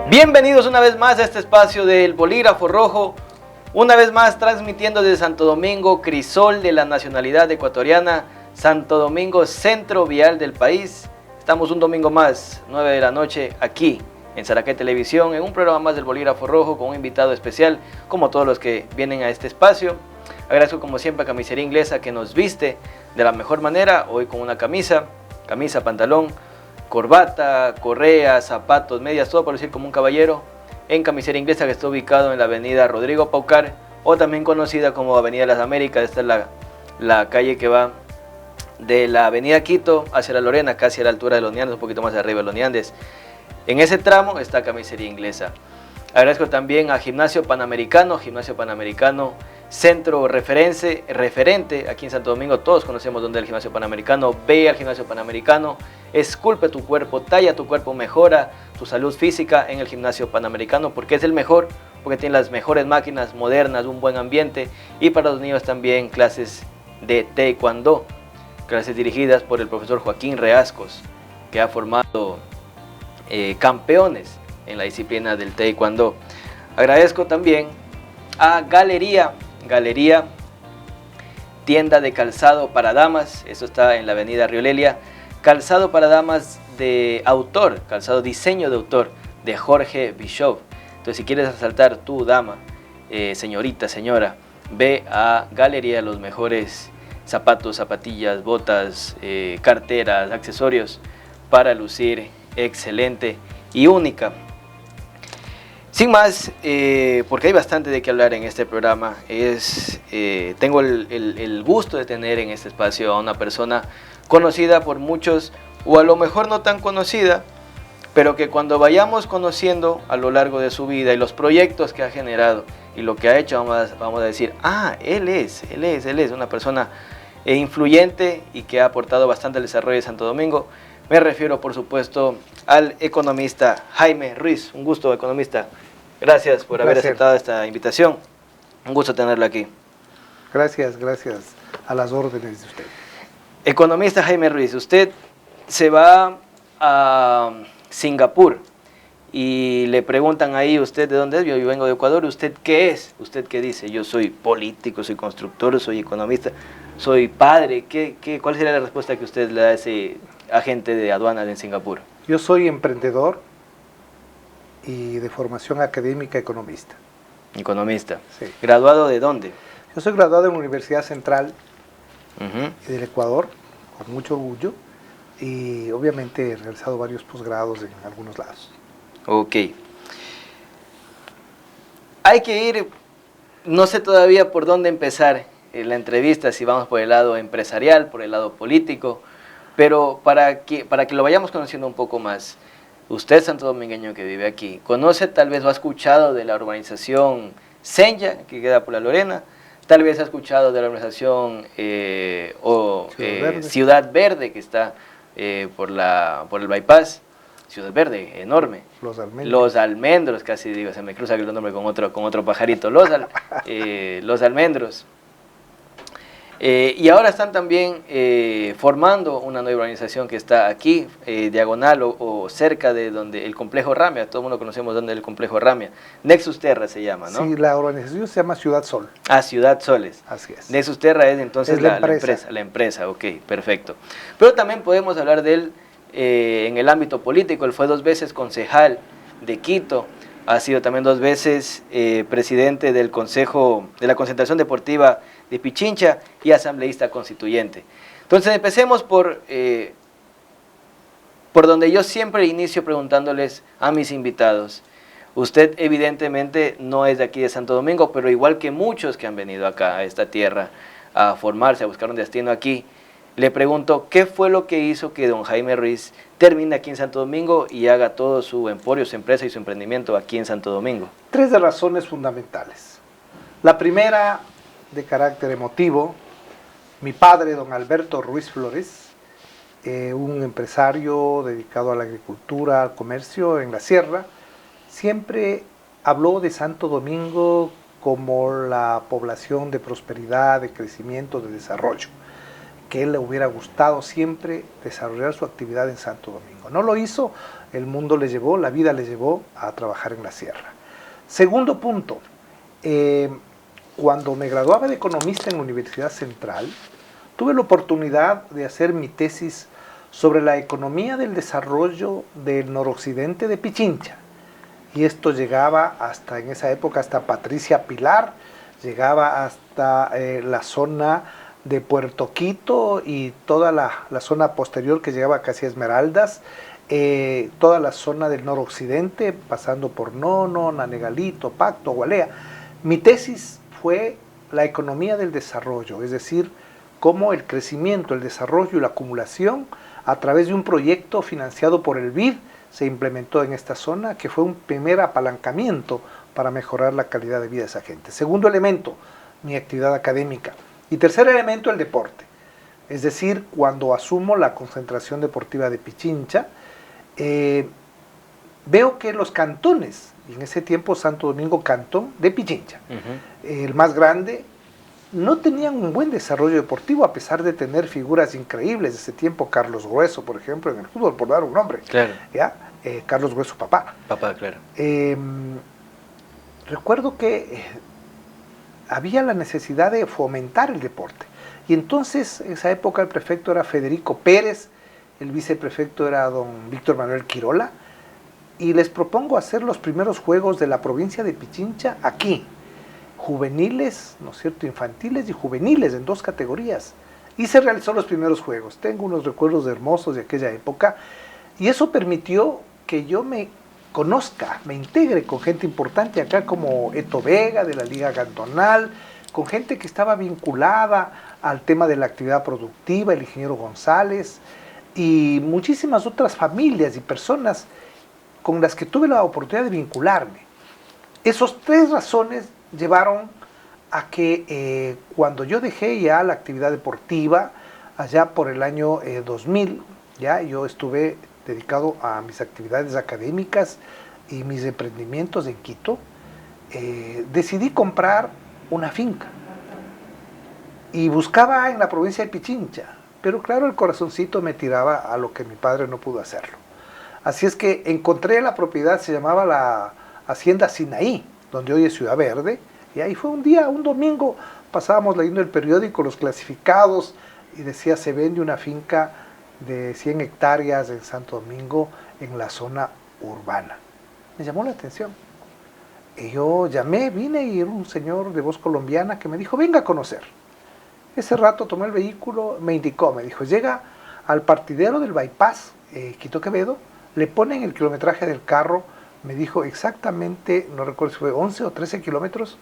Bienvenidos una vez más a este espacio del Bolígrafo Rojo, una vez más transmitiendo desde Santo Domingo, Crisol de la nacionalidad ecuatoriana, Santo Domingo, centro vial del país. Estamos un domingo más, 9 de la noche, aquí en Saraqué Televisión, en un programa más del Bolígrafo Rojo con un invitado especial, como todos los que vienen a este espacio. Agradezco como siempre a Camisería Inglesa que nos viste de la mejor manera, hoy con una camisa, pantalón, corbata, correa, zapatos, medias, todo para lucir como un caballero, en Camisería Inglesa, que está ubicado en la avenida Rodrigo Paucar, o también conocida como Avenida Las Américas. Esta es la calle que va de la avenida Quito hacia la Lorena, casi a la altura de los Niandes, un poquito más arriba de los Niandes. En ese tramo está Camisería Inglesa. Agradezco también a Gimnasio Panamericano, centro referente aquí en Santo Domingo. Todos conocemos dónde es el Gimnasio Panamericano. Ve al Gimnasio Panamericano, esculpe tu cuerpo, talla tu cuerpo, mejora tu salud física en el Gimnasio Panamericano, porque es el mejor, porque tiene las mejores máquinas modernas, un buen ambiente, y para los niños también clases de taekwondo, clases dirigidas por el profesor Joaquín Reascos, que ha formado campeones en la disciplina del taekwondo. Agradezco también a Galería, tienda de calzado para damas. Esto está en la avenida Riolelia. Calzado para damas de autor, calzado diseño de autor de Jorge Bishop. Entonces, si quieres asaltar tu dama, señorita, señora, ve a Galería, los mejores zapatos, zapatillas, botas, carteras, accesorios para lucir excelente y única. Sin más, porque hay bastante de qué hablar en este programa, tengo el gusto de tener en este espacio a una persona conocida por muchos, o a lo mejor no tan conocida, pero que cuando vayamos conociendo a lo largo de su vida y los proyectos que ha generado y lo que ha hecho, vamos a decir, él es una persona influyente y que ha aportado bastante al desarrollo de Santo Domingo. Me refiero, por supuesto, al economista Jaime Ruiz. Un gusto, economista. Gracias por haber aceptado esta invitación. Un gusto tenerlo aquí. Gracias a las órdenes de usted. Economista Jaime Ruiz, usted se va a Singapur y le preguntan ahí, ¿usted de dónde es? Yo vengo de Ecuador. ¿Usted qué es? ¿Usted qué dice? Yo soy político, soy constructor, soy economista, soy padre. ¿Cuál sería la respuesta que usted le da a ese agente de aduanas en Singapur? Yo soy emprendedor y de formación académica economista. Economista. Sí. ¿Graduado de dónde? Yo soy graduado en la Universidad Central del Ecuador, con mucho orgullo, y obviamente he realizado varios posgrados en algunos lados. Ok. Hay que ir, no sé todavía por dónde empezar la entrevista, si vamos por el lado empresarial, por el lado político, pero para que lo vayamos conociendo un poco más. Usted, santo domingueño que vive aquí, ¿conoce tal vez o ha escuchado de la urbanización Senya, que queda por la Lorena? Tal vez ha escuchado de la urbanización Ciudad Verde, que está por el bypass. Ciudad Verde, enorme. Los Almendros, casi digo, se me cruza el nombre con otro pajarito. Los Almendros. Y ahora están también formando una nueva urbanización que está aquí, diagonal o cerca de donde el complejo Ramia. Todo el mundo conocemos dónde es el complejo Ramia. Nexus Terra se llama, ¿no? Sí, la urbanización se llama Ciudad Sol. Ciudad Soles. Así es. Nexus Terra es entonces la empresa, ok, perfecto. Pero también podemos hablar de él en el ámbito político. Él fue 2 veces concejal de Quito, ha sido también 2 veces presidente del Consejo de la Concentración Deportiva de Pichincha y asambleísta constituyente. Entonces empecemos por donde yo siempre inicio preguntándoles a mis invitados. Usted evidentemente no es de aquí de Santo Domingo, pero igual que muchos que han venido acá a esta tierra a formarse, a buscar un destino aquí, le pregunto, ¿qué fue lo que hizo que don Jaime Ruiz termine aquí en Santo Domingo y haga todo su emporio, su empresa y su emprendimiento aquí en Santo Domingo? 3 razones fundamentales. La primera, de carácter emotivo. Mi padre, don Alberto Ruiz Flores, un empresario dedicado a la agricultura, al comercio en la sierra, siempre habló de Santo Domingo como la población de prosperidad, de crecimiento, de desarrollo, que él le hubiera gustado siempre desarrollar su actividad en Santo Domingo. No lo hizo, el mundo le llevó, la vida le llevó a trabajar en la sierra. Segundo punto, cuando me graduaba de economista en la Universidad Central, tuve la oportunidad de hacer mi tesis sobre la economía del desarrollo del noroccidente de Pichincha. Y esto llegaba hasta, en esa época, hasta Patricia Pilar, llegaba hasta la zona de Puerto Quito y toda la zona posterior que llegaba casi a Esmeraldas, toda la zona del noroccidente, pasando por Nono, Nanegalito, Pacto, Gualea. Mi tesis fue la economía del desarrollo, es decir, cómo el crecimiento, el desarrollo y la acumulación a través de un proyecto financiado por el BID se implementó en esta zona, que fue un primer apalancamiento para mejorar la calidad de vida de esa gente. Segundo elemento, mi actividad académica. Y tercer elemento, el deporte. Es decir, cuando asumo la concentración deportiva de Pichincha, veo que los cantones, y en ese tiempo Santo Domingo Cantón de Pichincha, el más grande, no tenían un buen desarrollo deportivo, a pesar de tener figuras increíbles de ese tiempo. Carlos Grueso, por ejemplo, en el fútbol, por dar un nombre. Claro. ¿Ya? Carlos Grueso, papá. Papá, claro. Recuerdo que había la necesidad de fomentar el deporte. Y entonces, en esa época, el prefecto era Federico Pérez, el viceprefecto era don Víctor Manuel Quirola, y les propongo hacer los primeros juegos de la provincia de Pichincha aquí. Juveniles, ¿no es cierto?, infantiles y juveniles en 2 categorías. Y se realizó los primeros juegos. Tengo unos recuerdos hermosos de aquella época, y eso permitió que yo me conozca, me integre con gente importante acá como Eto Vega de la Liga Cantonal, con gente que estaba vinculada al tema de la actividad productiva, el ingeniero González, y muchísimas otras familias y personas con las que tuve la oportunidad de vincularme. Esas 3 razones llevaron a que cuando yo dejé ya la actividad deportiva, allá por el año 2000, ya yo estuve dedicado a mis actividades académicas y mis emprendimientos en Quito, decidí comprar una finca y buscaba en la provincia de Pichincha, pero claro, el corazoncito me tiraba a lo que mi padre no pudo hacerlo. Así es que encontré la propiedad, se llamaba la Hacienda Sinaí, donde hoy es Ciudad Verde, y ahí fue un día, un domingo, pasábamos leyendo el periódico, los clasificados, y decía, se vende una finca de 100 hectáreas en Santo Domingo, en la zona urbana. Me llamó la atención. Y yo llamé, vine, y era un señor de voz colombiana que me dijo, venga a conocer. Ese rato tomé el vehículo, me indicó, me dijo, llega al partidero del bypass, Quito Quevedo, le ponen el kilometraje del carro, me dijo exactamente, no recuerdo si fue 11 o 13 kilómetros,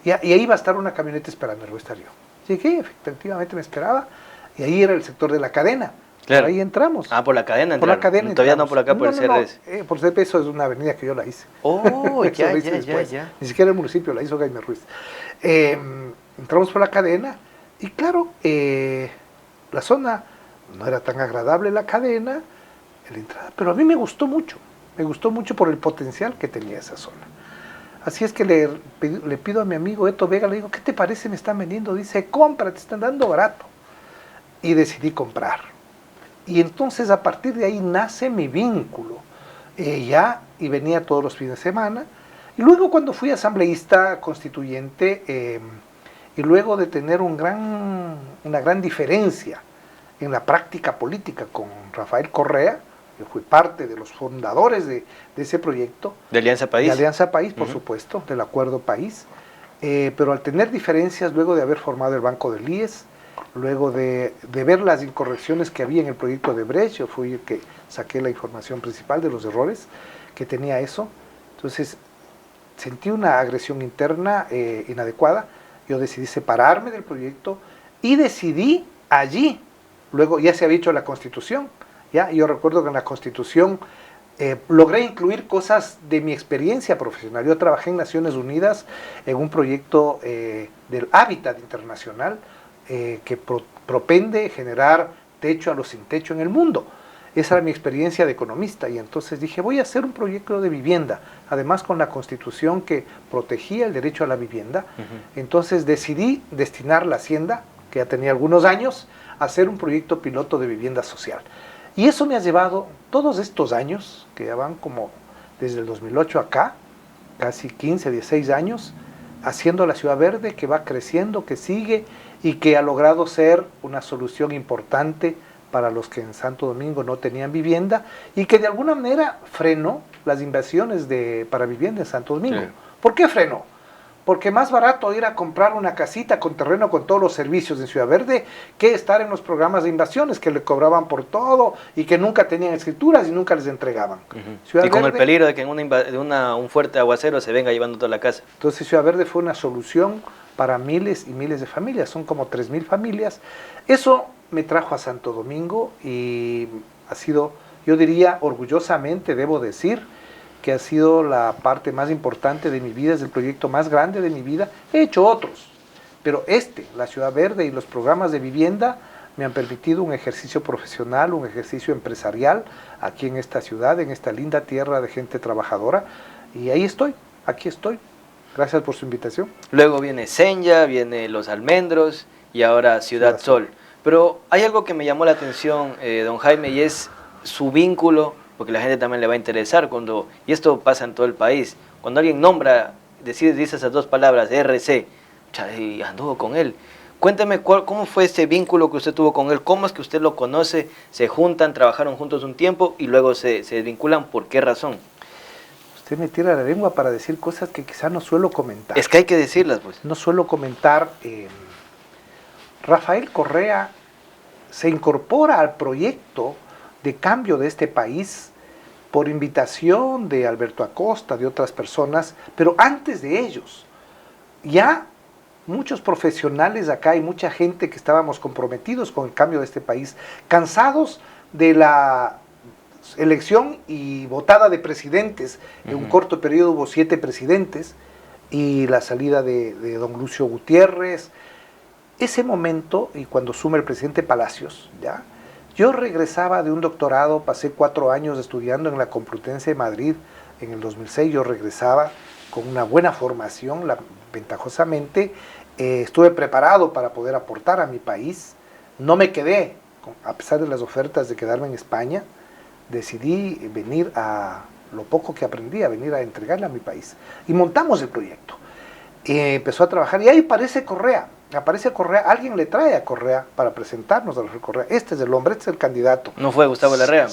y ahí va a estar una camioneta esperando, voy a estar yo. Llegué, efectivamente me esperaba, y ahí era el sector de la cadena. Claro. Por ahí entramos. Ah, por la cadena entraron. Por la cadena todavía entramos. No por acá, por el CRS. No, por CRS eso es una avenida que yo la hice. Oh, ya. Ni siquiera el municipio la hizo Jaime Ruiz. Entramos por la cadena, y claro, la zona no era tan agradable, la cadena, la entrada, pero a mí me gustó mucho por el potencial que tenía esa zona. Así es que le pido a mi amigo Eto Vega, le digo, ¿qué te parece? Me están vendiendo. Dice, compra, te están dando barato. Y decidí comprar. Y entonces a partir de ahí nace mi vínculo. Y venía todos los fines de semana. Y luego cuando fui asambleísta constituyente, y luego de tener una gran diferencia en la práctica política con Rafael Correa, yo fui parte de los fundadores de ese proyecto. ¿De Alianza País? De Alianza País, por supuesto, del Acuerdo País. Pero al tener diferencias, luego de haber formado el Banco del IES, luego de ver las incorrecciones que había en el proyecto de Brecht, yo fui el que saqué la información principal de los errores que tenía eso. Entonces, sentí una agresión interna inadecuada. Yo decidí separarme del proyecto y decidí allí, luego ya se había hecho la Constitución, ¿ya? Yo recuerdo que en la Constitución logré incluir cosas de mi experiencia profesional. Yo trabajé en Naciones Unidas en un proyecto del Hábitat Internacional que propende generar techo a los sin techo en el mundo. Esa era mi experiencia de economista, y entonces dije, voy a hacer un proyecto de vivienda, además con la Constitución que protegía el derecho a la vivienda. Entonces decidí destinar la hacienda, que ya tenía algunos años, hacer un proyecto piloto de vivienda social. Y eso me ha llevado todos estos años, que ya van como desde el 2008 acá, casi 15, 16 años, haciendo la Ciudad Verde, que va creciendo, que sigue y que ha logrado ser una solución importante para los que en Santo Domingo no tenían vivienda y que de alguna manera frenó las inversiones para vivienda en Santo Domingo. Sí. ¿Por qué frenó? Porque más barato ir a comprar una casita con terreno con todos los servicios en Ciudad Verde que estar en los programas de invasiones que le cobraban por todo y que nunca tenían escrituras y nunca les entregaban. Y con el peligro de que en un fuerte aguacero se venga llevando toda la casa. Entonces Ciudad Verde fue una solución para miles y miles de familias, son como 3,000 familias. Eso me trajo a Santo Domingo y ha sido, yo diría orgullosamente, debo decir, que ha sido la parte más importante de mi vida, es el proyecto más grande de mi vida. He hecho otros, pero la Ciudad Verde y los programas de vivienda me han permitido un ejercicio profesional, un ejercicio empresarial aquí en esta ciudad, en esta linda tierra de gente trabajadora, y ahí estoy, aquí estoy. Gracias por su invitación. Luego viene Senya, viene Los Almendros y ahora Ciudad Sol. Pero hay algo que me llamó la atención, don Jaime, y es su vínculo, porque la gente también le va a interesar y esto pasa en todo el país, cuando alguien nombra, dice esas dos palabras, RC, y anduvo con él. Cuénteme cómo fue ese vínculo que usted tuvo con él, cómo es que usted lo conoce, se juntan, trabajaron juntos un tiempo y luego se desvinculan, ¿por qué razón? Usted me tira la lengua para decir cosas que quizá no suelo comentar. Es que hay que decirlas, pues. No suelo comentar. Rafael Correa se incorpora al proyecto de cambio de este país por invitación de Alberto Acosta, de otras personas, pero antes de ellos, ya muchos profesionales acá y mucha gente que estábamos comprometidos con el cambio de este país, cansados de la elección y votada de presidentes. En un corto periodo hubo 7 presidentes y la salida de don Lucio Gutiérrez. Ese momento, y cuando asume el presidente Palacios, ¿ya? Yo regresaba de un doctorado, pasé 4 años estudiando en la Complutense de Madrid. En el 2006 yo regresaba con una buena formación, ventajosamente. Estuve preparado para poder aportar a mi país. No me quedé, a pesar de las ofertas de quedarme en España, decidí venir a lo poco que aprendí, a venir a entregarle a mi país. Y montamos el proyecto. Empezó a trabajar y ahí aparece Correa, alguien le trae a Correa para presentarnos a Rafael Correa. Este es el hombre, este es el candidato. ¿No fue Gustavo Larrea?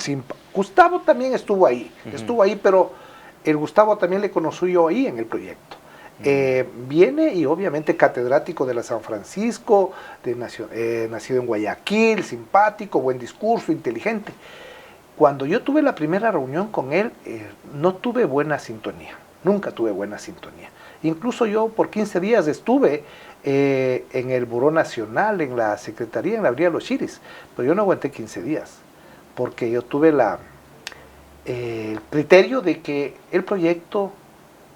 Gustavo también estuvo ahí, pero el Gustavo también le conocí yo ahí en el proyecto. Viene y obviamente catedrático de la San Francisco, nacido en Guayaquil, simpático, buen discurso, inteligente. Cuando yo tuve la primera reunión con él, no tuve buena sintonía, nunca tuve buena sintonía. Incluso yo por 15 días estuve en el Buró Nacional, en la Secretaría, en la Avenida Los Chiris, pero yo no aguanté 15 días, porque yo tuve el criterio de que el proyecto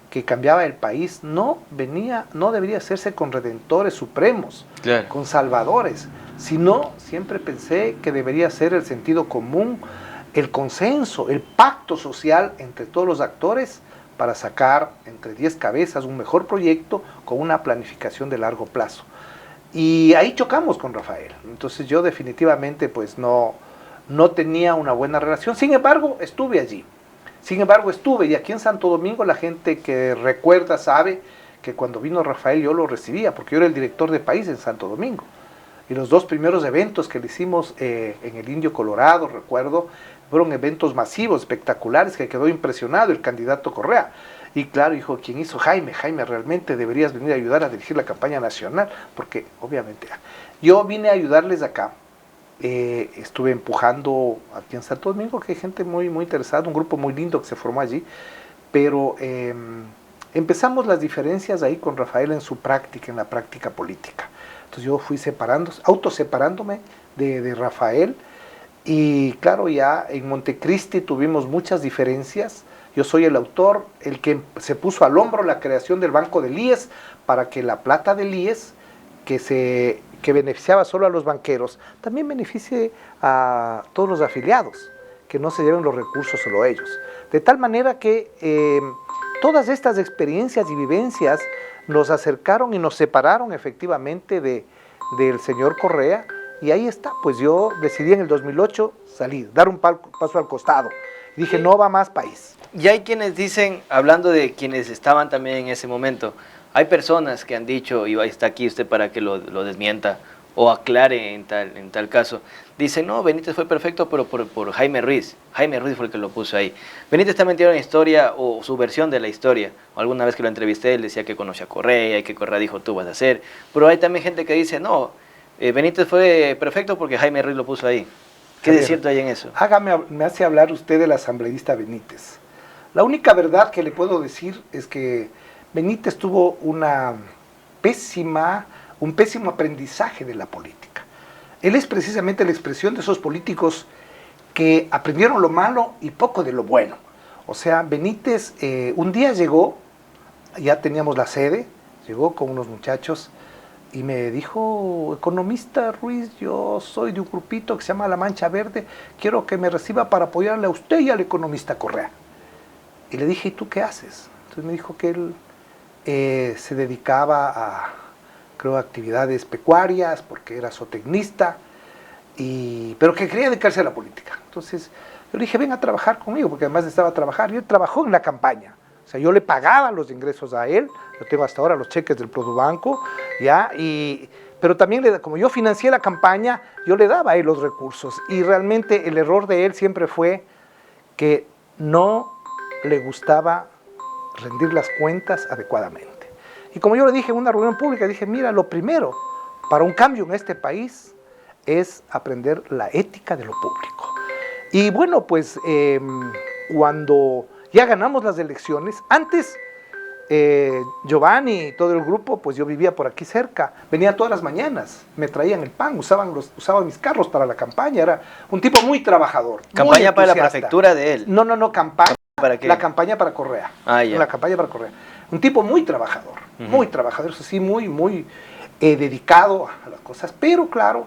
que cambiaba el país no debería hacerse con redentores supremos, claro, con salvadores, sino siempre pensé que debería ser el sentido común, el consenso, el pacto social entre todos los actores para sacar entre 10 cabezas un mejor proyecto con una planificación de largo plazo. Y ahí chocamos con Rafael. Entonces yo definitivamente pues no tenía una buena relación. Sin embargo, estuve allí. Y aquí en Santo Domingo la gente que recuerda sabe que cuando vino Rafael yo lo recibía, porque yo era el director de país en Santo Domingo. Y los 2 primeros eventos que le hicimos en el Indio Colorado, recuerdo, fueron eventos masivos, espectaculares, que quedó impresionado el candidato Correa. Y claro, dijo, ¿quién hizo? Jaime, realmente deberías venir a ayudar a dirigir la campaña nacional, porque obviamente yo vine a ayudarles acá. Estuve empujando aquí en Santo Domingo, que hay gente muy, muy interesada, un grupo muy lindo que se formó allí, pero empezamos las diferencias ahí con Rafael en la práctica política. Entonces yo fui autoseparándome de Rafael, y claro, ya en Montecristi tuvimos muchas diferencias. Yo soy el autor, el que se puso al hombro la creación del Banco del IES, para que la plata del IES, que beneficiaba solo a los banqueros, también beneficie a todos los afiliados, que no se lleven los recursos solo ellos. De tal manera que todas estas experiencias y vivencias nos acercaron y nos separaron efectivamente del señor Correa, y ahí está, pues yo decidí en el 2008 salir, dar un paso al costado. Y dije, no va más país. Y hay quienes dicen, hablando de quienes estaban también en ese momento, hay personas que han dicho, y está aquí usted para que lo desmienta o aclare en tal caso, dicen, no, Benítez fue perfecto, pero por Jaime Ruiz. Jaime Ruiz fue el que lo puso ahí. Benítez está metido en la historia, o su versión de la historia. Alguna vez que lo entrevisté, él decía que conoce a Correa, y que Correa dijo, tú vas a hacer. Pero hay también gente que dice, no, Benítez fue perfecto porque Jaime Ruiz lo puso ahí. ¿Qué de cierto hay en eso? Me hace hablar usted del asambleísta Benítez. La única verdad que le puedo decir es que Benítez tuvo un pésimo aprendizaje de la política. Él es precisamente la expresión de esos políticos que aprendieron lo malo y poco de lo bueno. O sea, Benítez un día llegó, ya teníamos la sede, llegó con unos muchachos y me dijo, economista Ruiz, yo soy de un grupito que se llama La Mancha Verde, quiero que me reciba para apoyarle a usted y al economista Correa. Y le dije, ¿y tú qué haces? Entonces me dijo que él se dedicaba a, creo, actividades pecuarias, porque era zootecnista, pero que quería dedicarse a la política. Entonces yo le dije, ven a trabajar conmigo, porque además necesitaba trabajar. Y él trabajó en la campaña. O sea, yo le pagaba los ingresos a él, yo tengo hasta ahora los cheques del Produbanco, ¿ya? Pero también, como yo financié la campaña, yo le daba a él los recursos. Y realmente el error de él siempre fue que no le gustaba rendir las cuentas adecuadamente. Y como yo le dije en una reunión pública, dije, mira, lo primero para un cambio en este país es aprender la ética de lo público. Y bueno, pues cuando ya ganamos las elecciones, antes Giovanni y todo el grupo, pues yo vivía por aquí cerca, venía todas las mañanas, me traían el pan, usaban mis carros para la campaña, era un tipo muy trabajador. ¿Campaña muy para la prefectura de él? No, campaña. ¿Para qué? La campaña para Correa. Ah, ya. La campaña para Correa. Un tipo muy trabajador, eso sí, muy dedicado a las cosas, pero claro,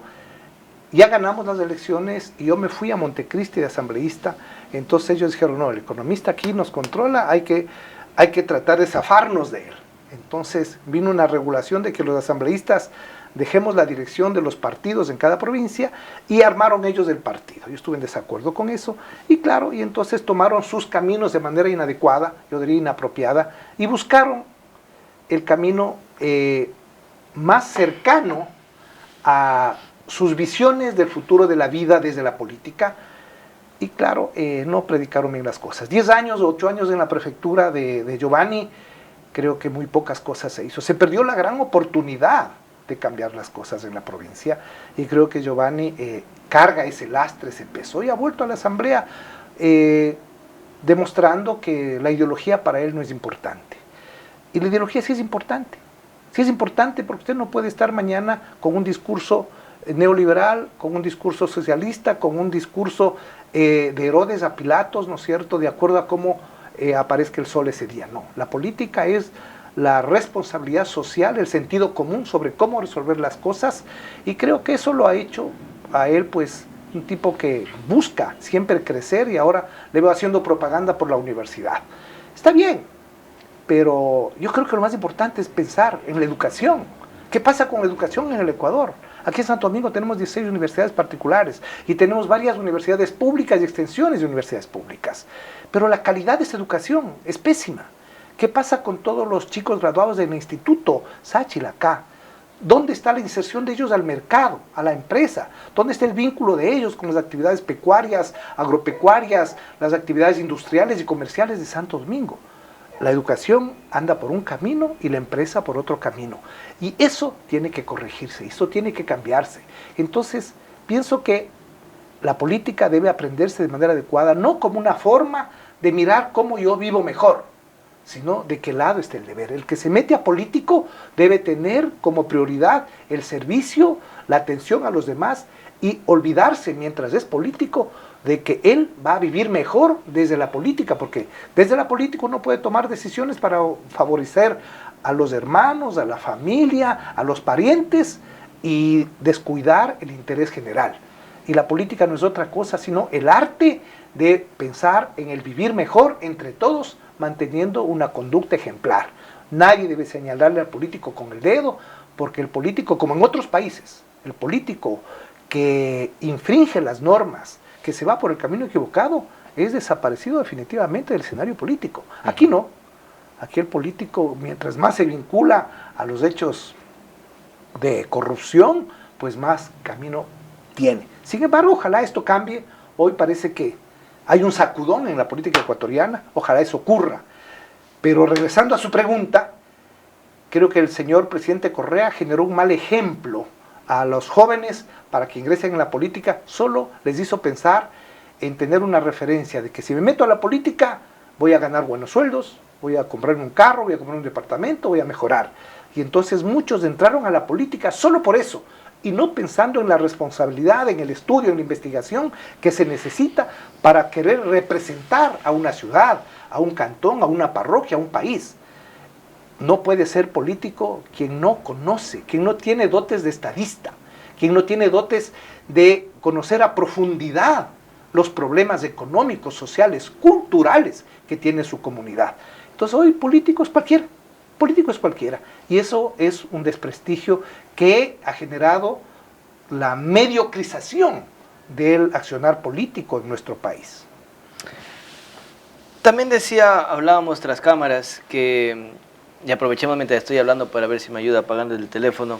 ya ganamos las elecciones y yo me fui a Montecristi de asambleísta, entonces ellos dijeron, no, el economista aquí nos controla, hay que tratar de zafarnos de él. Entonces vino una regulación de que los asambleístas dejemos la dirección de los partidos en cada provincia y armaron ellos el partido. Yo estuve en desacuerdo con eso y claro, y entonces tomaron sus caminos de manera inadecuada, yo diría inapropiada, y buscaron el camino más cercano a sus visiones del futuro de la vida desde la política y claro, no predicaron bien las cosas. 10 años o 8 años en la prefectura de Giovanni, creo que muy pocas cosas se hizo. Se perdió la gran oportunidad de cambiar las cosas en la provincia y creo que Giovanni carga ese lastre, ese peso y ha vuelto a la asamblea demostrando que la ideología para él no es importante. Y la ideología sí es importante porque usted no puede estar mañana con un discurso neoliberal, con un discurso socialista, con un discurso de Herodes a Pilatos, ¿no es cierto?, de acuerdo a cómo aparezca el sol ese día. No, la política es la responsabilidad social, el sentido común sobre cómo resolver las cosas y creo que eso lo ha hecho a él pues un tipo que busca siempre crecer y ahora le veo haciendo propaganda por la universidad. Está bien, pero yo creo que lo más importante es pensar en la educación. ¿Qué pasa con la educación en el Ecuador? Aquí en Santo Domingo tenemos 16 universidades particulares y tenemos varias universidades públicas y extensiones de universidades públicas, pero la calidad de esa educación es pésima. ¿Qué pasa con todos los chicos graduados del Instituto Sáchila acá? ¿Dónde está la inserción de ellos al mercado, a la empresa? ¿Dónde está el vínculo de ellos con las actividades pecuarias, agropecuarias, las actividades industriales y comerciales de Santo Domingo? La educación anda por un camino y la empresa por otro camino. Y eso tiene que corregirse, eso tiene que cambiarse. Entonces, pienso que la política debe aprenderse de manera adecuada, no como una forma de mirar cómo yo vivo mejor, sino de qué lado está el deber. El que se mete a político debe tener como prioridad el servicio, la atención a los demás y olvidarse mientras es político de que él va a vivir mejor desde la política, porque desde la política uno puede tomar decisiones para favorecer a los hermanos, a la familia, a los parientes y descuidar el interés general. Y la política no es otra cosa sino el arte de pensar en el vivir mejor entre todos, manteniendo una conducta ejemplar. Nadie debe señalarle al político con el dedo, porque el político, como en otros países, el político que infringe las normas, que se va por el camino equivocado, es desaparecido definitivamente del escenario político. Aquí no. Aquí el político, mientras más se vincula a los hechos de corrupción, pues más camino tiene. Sin embargo, ojalá esto cambie. Hoy parece que hay un sacudón en la política ecuatoriana, ojalá eso ocurra. Pero regresando a su pregunta, creo que el señor presidente Correa generó un mal ejemplo a los jóvenes para que ingresen en la política, solo les hizo pensar en tener una referencia de que si me meto a la política voy a ganar buenos sueldos, voy a comprarme un carro, voy a comprar un departamento, voy a mejorar. Y entonces muchos entraron a la política solo por eso, y no pensando en la responsabilidad, en el estudio, en la investigación que se necesita para querer representar a una ciudad, a un cantón, a una parroquia, a un país. No puede ser político quien no conoce, quien no tiene dotes de estadista, quien no tiene dotes de conocer a profundidad los problemas económicos, sociales, culturales que tiene su comunidad. Entonces hoy político es cualquiera, y eso es un desprestigio que ha generado la mediocrización del accionar político en nuestro país. También hablábamos tras cámaras que, y aprovechemos mientras estoy hablando para ver si me ayuda apagando el teléfono,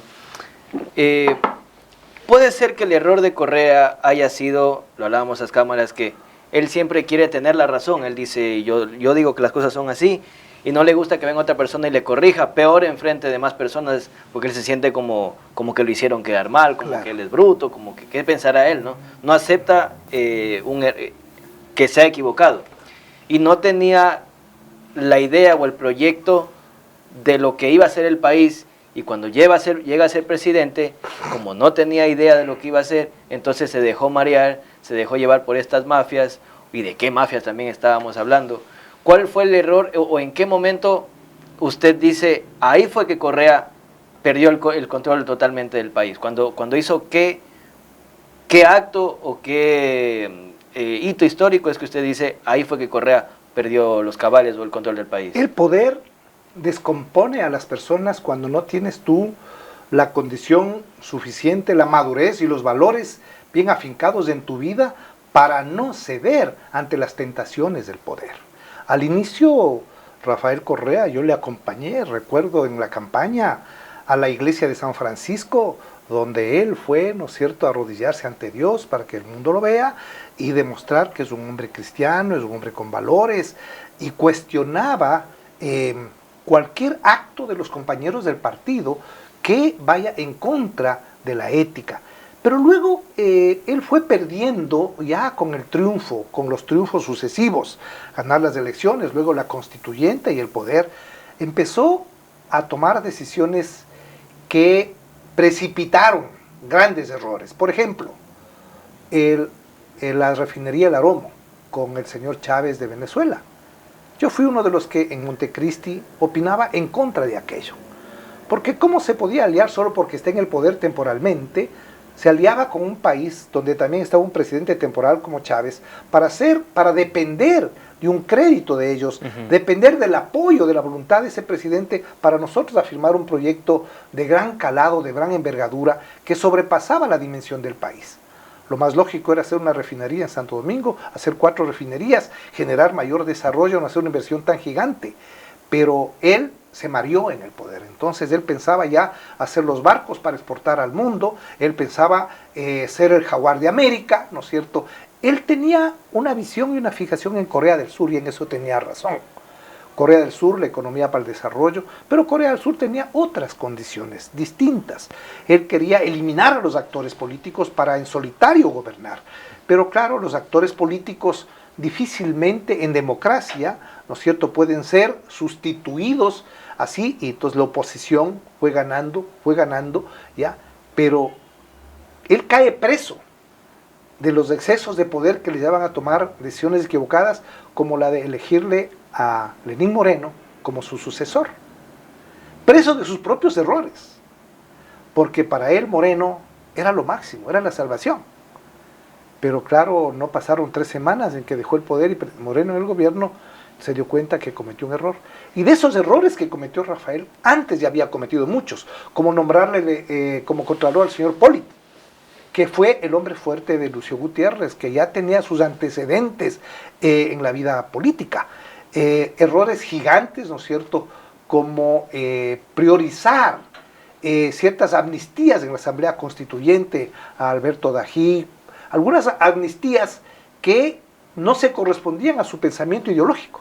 puede ser que el error de Correa haya sido, lo hablábamos tras cámaras, que él siempre quiere tener la razón. Él dice, yo digo que las cosas son así, y no le gusta que venga otra persona y le corrija, peor en frente de más personas, porque él se siente como que lo hicieron quedar mal, como que él es bruto, como que qué pensará él, ¿no? No acepta que se ha equivocado. Y no tenía la idea o el proyecto de lo que iba a ser el país, y cuando llega a ser presidente, como no tenía idea de lo que iba a hacer, entonces se dejó marear, se dejó llevar por estas mafias, y de qué mafias también estábamos hablando. ¿Cuál fue el error o en qué momento usted dice, ahí fue que Correa perdió el control totalmente del país? Cuando hizo qué acto o qué hito histórico es que usted dice, ahí fue que Correa perdió los cabales o el control del país. El poder descompone a las personas cuando no tienes tú la condición suficiente, la madurez y los valores bien afincados en tu vida para no ceder ante las tentaciones del poder. Al inicio, Rafael Correa, yo le acompañé, recuerdo en la campaña, a la iglesia de San Francisco, donde él fue, ¿no es cierto?, a arrodillarse ante Dios para que el mundo lo vea y demostrar que es un hombre cristiano, es un hombre con valores, y cuestionaba cualquier acto de los compañeros del partido que vaya en contra de la ética. Pero luego él fue perdiendo ya con el triunfo, con los triunfos sucesivos, ganar las elecciones, luego la constituyente y el poder, empezó a tomar decisiones que precipitaron grandes errores. Por ejemplo, la refinería El Aromo con el señor Chávez de Venezuela. Yo fui uno de los que en Montecristi opinaba en contra de aquello. Porque ¿cómo se podía aliar solo porque está en el poder temporalmente? Se aliaba con un país donde también estaba un presidente temporal como Chávez para depender de un crédito de ellos, depender del apoyo, de la voluntad de ese presidente para nosotros afirmar un proyecto de gran calado, de gran envergadura, que sobrepasaba la dimensión del país. Lo más lógico era hacer una refinería en Santo Domingo, hacer 4 refinerías, generar mayor desarrollo, no hacer una inversión tan gigante. Pero él se mareó en el poder. Entonces él pensaba ya hacer los barcos para exportar al mundo, él pensaba ser el jaguar de América, ¿no es cierto? Él tenía una visión y una fijación en Corea del Sur, y en eso tenía razón. Corea del Sur, la economía para el desarrollo, pero Corea del Sur tenía otras condiciones distintas. Él quería eliminar a los actores políticos para en solitario gobernar. Pero claro, los actores políticos difícilmente en democracia, ¿no es cierto?, pueden ser sustituidos así, y entonces la oposición fue ganando, ya, pero él cae preso de los excesos de poder que le llevan a tomar decisiones equivocadas, como la de elegirle a Lenín Moreno como su sucesor, preso de sus propios errores, porque para él Moreno era lo máximo, era la salvación. Pero claro, no pasaron 3 semanas en que dejó el poder y Moreno en el gobierno se dio cuenta que cometió un error. Y de esos errores que cometió Rafael, antes ya había cometido muchos, como nombrarle como contralor al señor Pollitt, que fue el hombre fuerte de Lucio Gutiérrez, que ya tenía sus antecedentes en la vida política. Errores gigantes, ¿no es cierto?, como priorizar ciertas amnistías en la Asamblea Constituyente a Alberto Dají, algunas amnistías que no se correspondían a su pensamiento ideológico,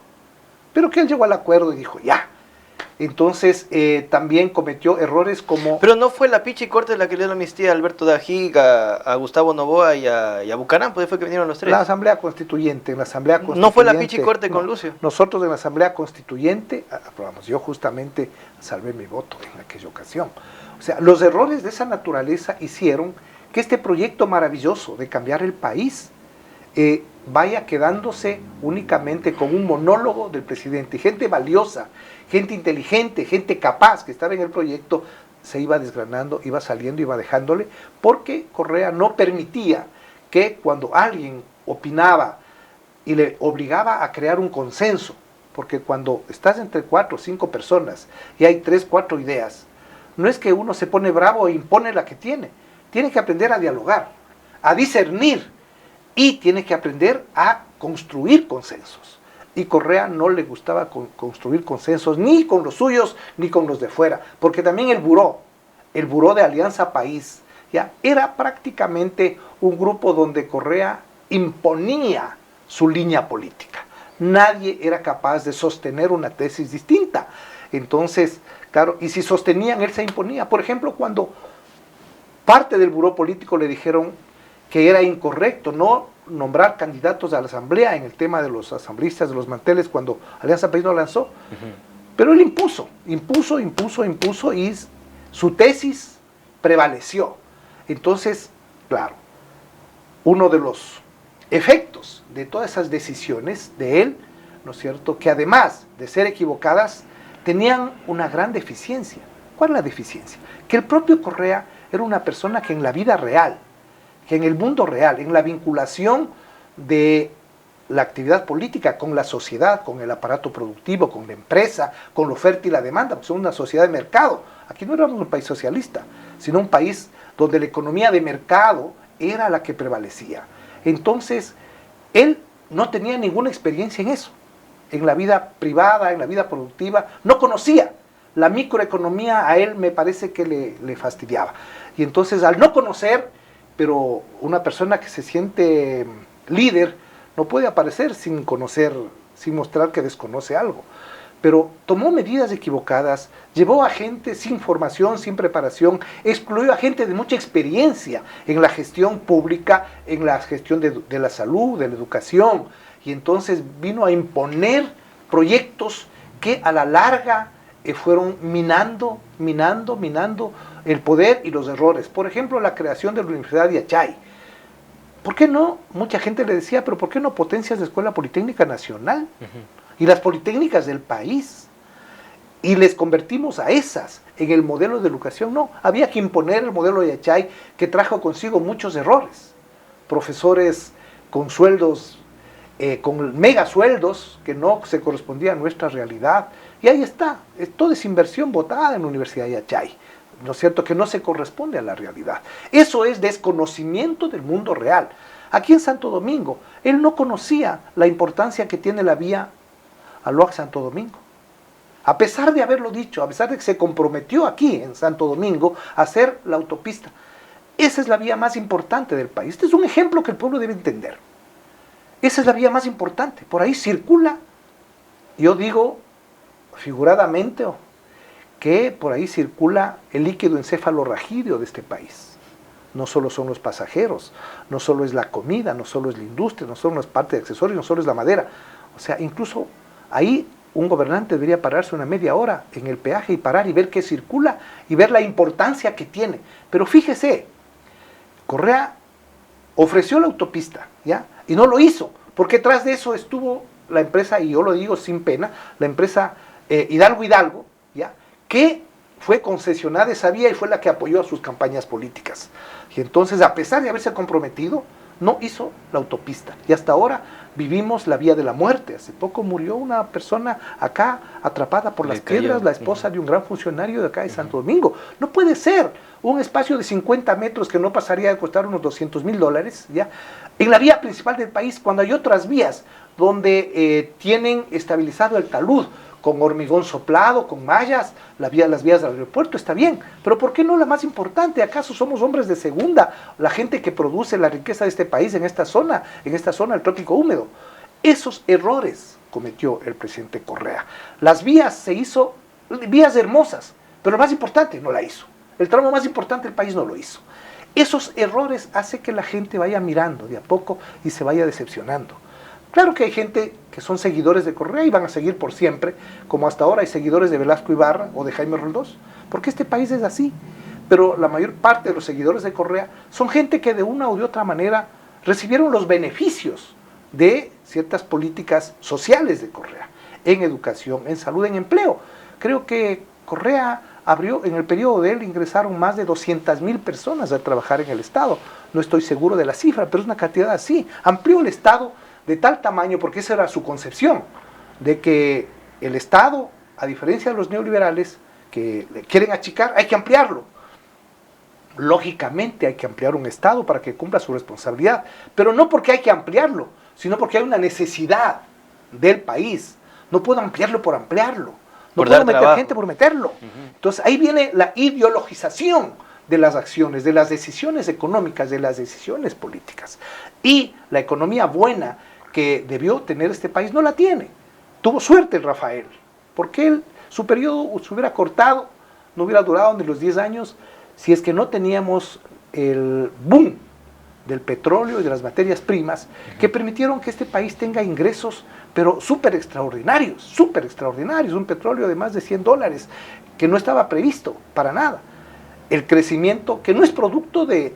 pero que él llegó al acuerdo y dijo, ya. Entonces también cometió errores como... Pero no fue la Pichi Cortes la que le dio la amnistía a Alberto Dají, a Gustavo Noboa y a Bucarán, pues fue que vinieron los tres. La Asamblea Constituyente, en la Asamblea Constituyente... ¿No fue la Pichi Corte con Lucio? Nosotros en la Asamblea Constituyente aprobamos, yo justamente salvé mi voto en aquella ocasión. O sea, los errores de esa naturaleza hicieron que este proyecto maravilloso de cambiar el país vaya quedándose únicamente con un monólogo del presidente. Gente valiosa, gente inteligente, gente capaz que estaba en el proyecto, se iba desgranando, iba saliendo, iba dejándole, porque Correa no permitía que cuando alguien opinaba y le obligaba a crear un consenso, porque cuando estás entre 4 o 5 personas y hay 3, 4 ideas, no es que uno se pone bravo e impone la que tiene que aprender a dialogar, a discernir, y tiene que aprender a construir consensos. Y Correa no le gustaba construir consensos ni con los suyos ni con los de fuera, porque también el buró de Alianza País, ya era prácticamente un grupo donde Correa imponía su línea política. Nadie era capaz de sostener una tesis distinta. Entonces, claro, y si sostenían, él se imponía. Por ejemplo, cuando parte del buró político le dijeron que era incorrecto no nombrar candidatos a la asamblea en el tema de los asambleístas de los manteles cuando Alianza País lo lanzó. Pero él impuso y su tesis prevaleció. Entonces, claro, uno de los efectos de todas esas decisiones de él, ¿no es cierto?, que además de ser equivocadas, tenían una gran deficiencia. ¿Cuál es la deficiencia? Que el propio Correa era una persona que en la vida real, que en el mundo real, en la vinculación de la actividad política con la sociedad, con el aparato productivo, con la empresa, con la oferta y la demanda, pues es una sociedad de mercado. Aquí no éramos un país socialista, sino un país donde la economía de mercado era la que prevalecía. Entonces, él no tenía ninguna experiencia en eso, en la vida privada, en la vida productiva, no conocía. La microeconomía a él me parece que le fastidiaba. Y entonces, al no conocer, pero una persona que se siente líder no puede aparecer sin conocer, sin mostrar que desconoce algo. Pero tomó medidas equivocadas, llevó a gente sin formación, sin preparación, excluyó a gente de mucha experiencia en la gestión pública, en la gestión de la salud, de la educación, y entonces vino a imponer proyectos que a la larga fueron minando el poder y los errores. Por ejemplo, la creación de la Universidad de Yachay. ¿Por qué no? Mucha gente le decía, pero ¿por qué no potencias la Escuela Politécnica Nacional? Y las politécnicas del país. Y les convertimos a esas en el modelo de educación. No, había que imponer el modelo de Yachay, que trajo consigo muchos errores. Profesores con sueldos, con mega sueldos que no se correspondían a nuestra realidad. Y ahí está, toda esa inversión botada en la Universidad de Yachay, ¿no es cierto?, que no se corresponde a la realidad. Eso es desconocimiento del mundo real. Aquí en Santo Domingo, él no conocía la importancia que tiene la vía Aloac-Santo Domingo. A pesar de haberlo dicho, a pesar de que se comprometió aquí en Santo Domingo a hacer la autopista, esa es la vía más importante del país. Este es un ejemplo que el pueblo debe entender. Esa es la vía más importante. Por ahí circula, yo digo figuradamente, que por ahí circula el líquido encefalorrajídeo de este país. No solo son los pasajeros, no solo es la comida, no solo es la industria, no solo es parte de accesorios, no solo es la madera. O sea, incluso ahí un gobernante debería pararse una media hora en el peaje y parar y ver qué circula y ver la importancia que tiene. Pero fíjese, Correa ofreció la autopista, ¿ya? Y no lo hizo, porque tras de eso estuvo la empresa, y yo lo digo sin pena, la empresa Hidalgo, ¿ya?, que fue concesionada esa vía y fue la que apoyó a sus campañas políticas. Y entonces, a pesar de haberse comprometido, no hizo la autopista. Y hasta ahora vivimos la vía de la muerte. Hace poco murió una persona acá atrapada por las piedras, la esposa de un gran funcionario de acá de Santo Domingo. No puede ser. un espacio de 50 metros que no pasaría de costar unos $200,000, ¿ya? En la vía principal del país, cuando hay otras vías donde tienen estabilizado el talud, con hormigón soplado, con mallas, las vías del aeropuerto, está bien, pero ¿por qué no la más importante? ¿Acaso somos hombres de segunda, la gente que produce la riqueza de este país en esta zona del trópico húmedo? Esos errores cometió el presidente Correa. Las vías se hizo, vías hermosas, pero lo más importante, no la hizo. El tramo más importante del país no lo hizo. Esos errores hacen que la gente vaya mirando de a poco y se vaya decepcionando. Claro que hay gente que son seguidores de Correa y van a seguir por siempre, como hasta ahora hay seguidores de Velasco Ibarra o de Jaime Roldós, porque este país es así. Pero la mayor parte de los seguidores de Correa son gente que de una u de otra manera recibieron los beneficios de ciertas políticas sociales de Correa, en educación, en salud, en empleo. Creo que Correa abrió, en el periodo de él ingresaron más de 200,000 personas a trabajar en el Estado. No estoy seguro de la cifra, pero es una cantidad así. Amplió el Estado de tal tamaño, porque esa era su concepción, de que el Estado, a diferencia de los neoliberales, que le quieren achicar, hay que ampliarlo. Lógicamente hay que ampliar un Estado para que cumpla su responsabilidad, pero no porque hay que ampliarlo, sino porque hay una necesidad del país. No puedo ampliarlo por ampliarlo, no puedo meter gente por meterlo. Entonces ahí viene la ideologización de las acciones, de las decisiones económicas, de las decisiones políticas. Y la economía buena que debió tener este país no la tiene. Tuvo suerte el Rafael, porque su periodo se hubiera cortado, no hubiera durado ni los 10 años, si es que no teníamos el boom del petróleo y de las materias primas que permitieron que este país tenga ingresos, pero súper extraordinarios, un petróleo de más de $100 que no estaba previsto para nada. El crecimiento, que no es producto del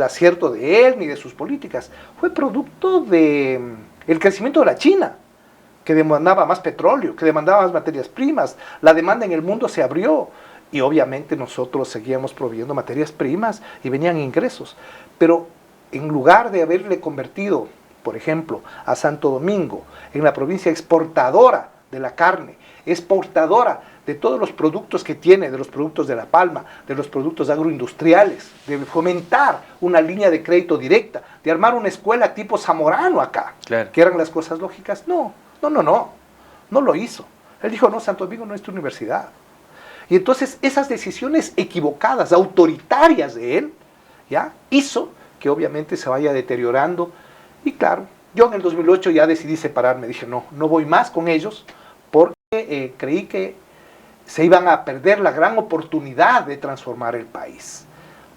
acierto de él ni de sus políticas, fue producto del crecimiento de la China, que demandaba más petróleo, que demandaba más materias primas. La demanda en el mundo se abrió y obviamente nosotros seguíamos proveyendo materias primas y venían ingresos. Pero en lugar de haberle convertido, por ejemplo, a Santo Domingo en la provincia exportadora de la carne, exportadora de todos los productos que tiene, de los productos de la palma, de los productos agroindustriales, de fomentar una línea de crédito directa, de armar una escuela tipo Zamorano acá, claro, que eran las cosas lógicas. No lo hizo. Él dijo, no, Santo Domingo no es tu universidad. Y entonces esas decisiones equivocadas, autoritarias de él, ¿ya?, hizo que obviamente se vaya deteriorando. Y claro, yo en el 2008 ya decidí separarme, dije, no voy más con ellos, porque creí que se iban a perder la gran oportunidad de transformar el país.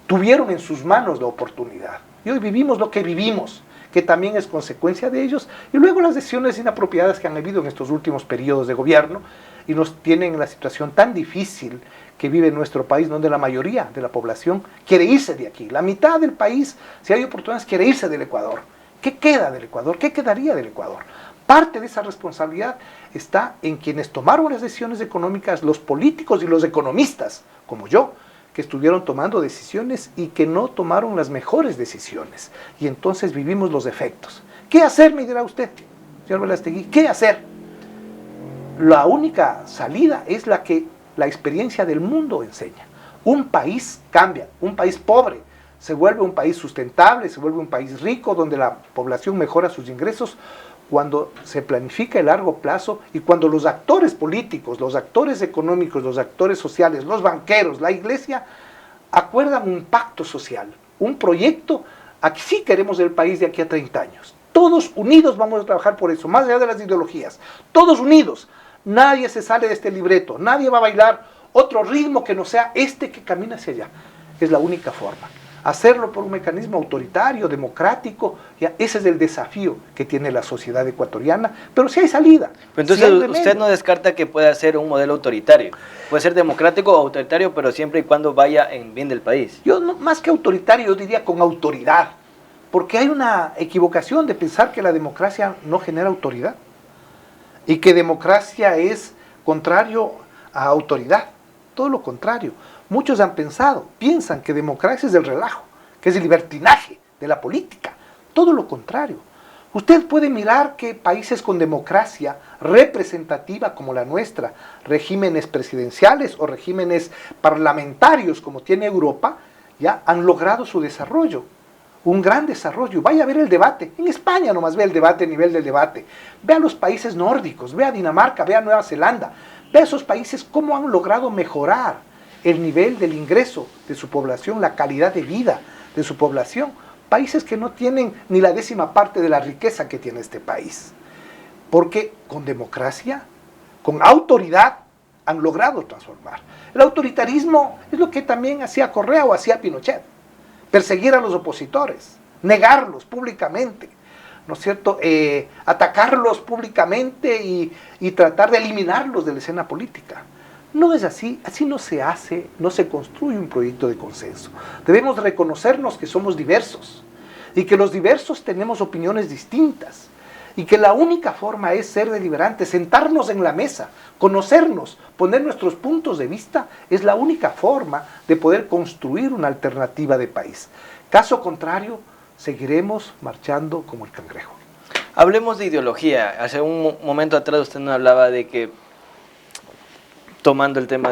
Tuvieron en sus manos la oportunidad. Y hoy vivimos lo que vivimos, que también es consecuencia de ellos, y luego las decisiones inapropiadas que han habido en estos últimos periodos de gobierno, y nos tienen en la situación tan difícil que vive nuestro país, donde la mayoría de la población quiere irse de aquí. La mitad del país, si hay oportunidades, quiere irse del Ecuador. ¿Qué queda del Ecuador? ¿Qué quedaría del Ecuador? Parte de esa responsabilidad está en quienes tomaron las decisiones económicas, los políticos y los economistas, como yo, que estuvieron tomando decisiones y que no tomaron las mejores decisiones. Y entonces vivimos los efectos. ¿Qué hacer, me dirá usted, señor Velastegui? ¿Qué hacer? La única salida es la que la experiencia del mundo enseña. Un país cambia, un país pobre se vuelve un país sustentable, se vuelve un país rico, donde la población mejora sus ingresos, cuando se planifica a largo plazo y cuando los actores políticos, los actores económicos, los actores sociales, los banqueros, la iglesia, acuerdan un pacto social, un proyecto. Aquí sí queremos el país de aquí a 30 años. Todos unidos vamos a trabajar por eso, más allá de las ideologías. Todos unidos. Nadie se sale de este libreto, nadie va a bailar otro ritmo que no sea este que camina hacia allá. Es la única forma. Hacerlo por un mecanismo autoritario, democrático, ya, ese es el desafío que tiene la sociedad ecuatoriana, pero sí hay salida. Pero entonces usted no descarta que pueda ser un modelo autoritario, puede ser democrático o autoritario, pero siempre y cuando vaya en bien del país. Yo no, más que autoritario, yo diría con autoridad, porque hay una equivocación de pensar que la democracia no genera autoridad y que democracia es contrario a autoridad, todo lo contrario. Muchos piensan que democracia es el relajo, que es el libertinaje de la política. Todo lo contrario. Usted puede mirar que países con democracia representativa como la nuestra, regímenes presidenciales o regímenes parlamentarios como tiene Europa, ya han logrado su desarrollo, un gran desarrollo. Vaya a ver el debate, en España nomás ve el debate, el nivel del debate. Ve a los países nórdicos, ve a Dinamarca, ve a Nueva Zelanda, ve a esos países cómo han logrado mejorar el nivel del ingreso de su población, la calidad de vida de su población. Países que no tienen ni la 10ª parte de la riqueza que tiene este país. Porque con democracia, con autoridad, han logrado transformar. El autoritarismo es lo que también hacía Correa o hacía Pinochet. Perseguir a los opositores, negarlos públicamente, ¿no es cierto? Atacarlos públicamente y tratar de eliminarlos de la escena política. No es así no se hace, no se construye un proyecto de consenso. Debemos reconocernos que somos diversos y que los diversos tenemos opiniones distintas y que la única forma es ser deliberantes, sentarnos en la mesa, conocernos, poner nuestros puntos de vista, es la única forma de poder construir una alternativa de país. Caso contrario, seguiremos marchando como el cangrejo. Hablemos de ideología. Hace un momento atrás usted nos hablaba de que, tomando el tema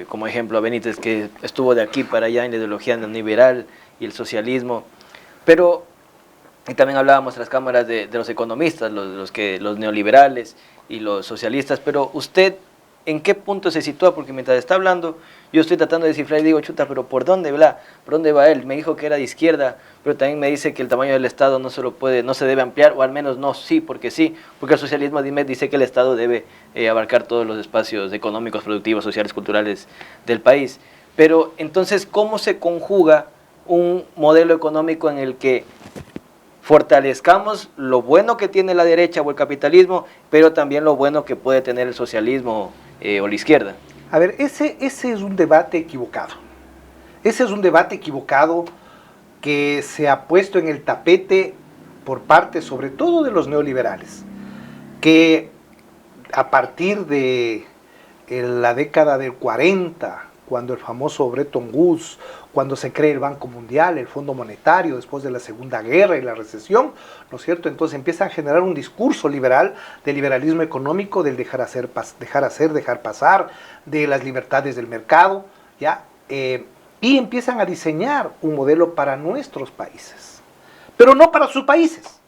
como ejemplo a Benítez, que estuvo de aquí para allá en la ideología neoliberal y el socialismo, pero y también hablábamos en las cámaras de los economistas, los neoliberales y los socialistas, pero usted, ¿en qué punto se sitúa? Porque mientras está hablando, yo estoy tratando de descifrar y digo, chuta, pero ¿por dónde va él? Me dijo que era de izquierda, pero también me dice que el tamaño del Estado no se debe ampliar, o al menos no, sí, porque el socialismo dice que el Estado debe abarcar todos los espacios económicos, productivos, sociales, culturales del país. Pero entonces, ¿cómo se conjuga un modelo económico en el que fortalezcamos lo bueno que tiene la derecha o el capitalismo, pero también lo bueno que puede tener el socialismo o la izquierda? A ver, ese es un debate equivocado. Ese es un debate equivocado que se ha puesto en el tapete por parte, sobre todo, de los neoliberales, que a partir de la década del 40, cuando el famoso Bretton Woods, cuando se crea el Banco Mundial, el Fondo Monetario, después de la Segunda Guerra y la recesión, ¿no es cierto? Entonces empiezan a generar un discurso liberal, del liberalismo económico, del dejar hacer, dejar pasar, de las libertades del mercado, ¿ya? Y empiezan a diseñar un modelo para nuestros países, pero no para sus países.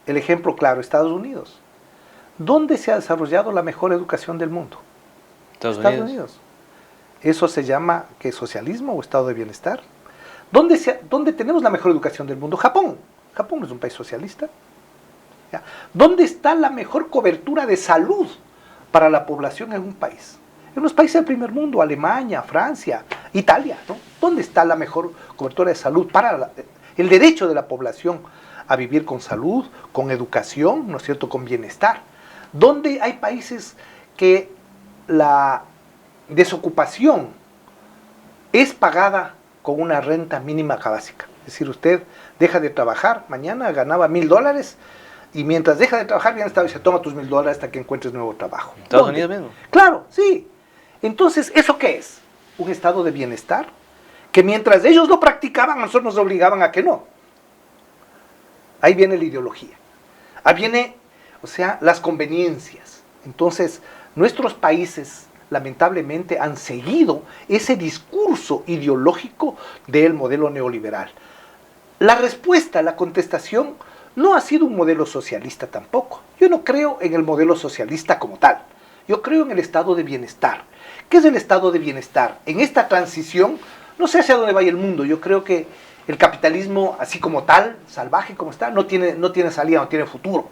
El ejemplo claro, Estados Unidos. ¿Dónde se ha desarrollado la mejor educación del mundo? Estados Unidos. ¿Eso se llama qué, socialismo o estado de bienestar? ¿Dónde tenemos la mejor educación del mundo? Japón. Japón no es un país socialista. ¿Ya? ¿Dónde está la mejor cobertura de salud para la población en un país? En los países del primer mundo, Alemania, Francia, Italia, ¿no? ¿Dónde está la mejor cobertura de salud para el derecho de la población a vivir con salud, con educación, ¿no es cierto?, con bienestar? ¿Dónde hay países que la desocupación es pagada con una renta mínima básica? Es decir, usted deja de trabajar, mañana ganaba $1,000 y mientras deja de trabajar bien estado y se toma tus $1,000 hasta que encuentres nuevo trabajo. ¿Estados Unidos mismo? Claro, sí. Entonces, ¿eso qué es? Un estado de bienestar que mientras ellos lo practicaban, a nosotros nos obligaban a que no. Ahí viene la ideología. Ahí viene, o sea, las conveniencias. Entonces, nuestros países lamentablemente han seguido ese discurso ideológico del modelo neoliberal. La respuesta, la contestación, no ha sido un modelo socialista tampoco. Yo no creo en el modelo socialista como tal. Yo creo en el estado de bienestar. ¿Qué es el estado de bienestar? En esta transición, no sé hacia dónde vaya el mundo, yo creo que el capitalismo, así como tal, salvaje como está, no tiene salida, no tiene futuro.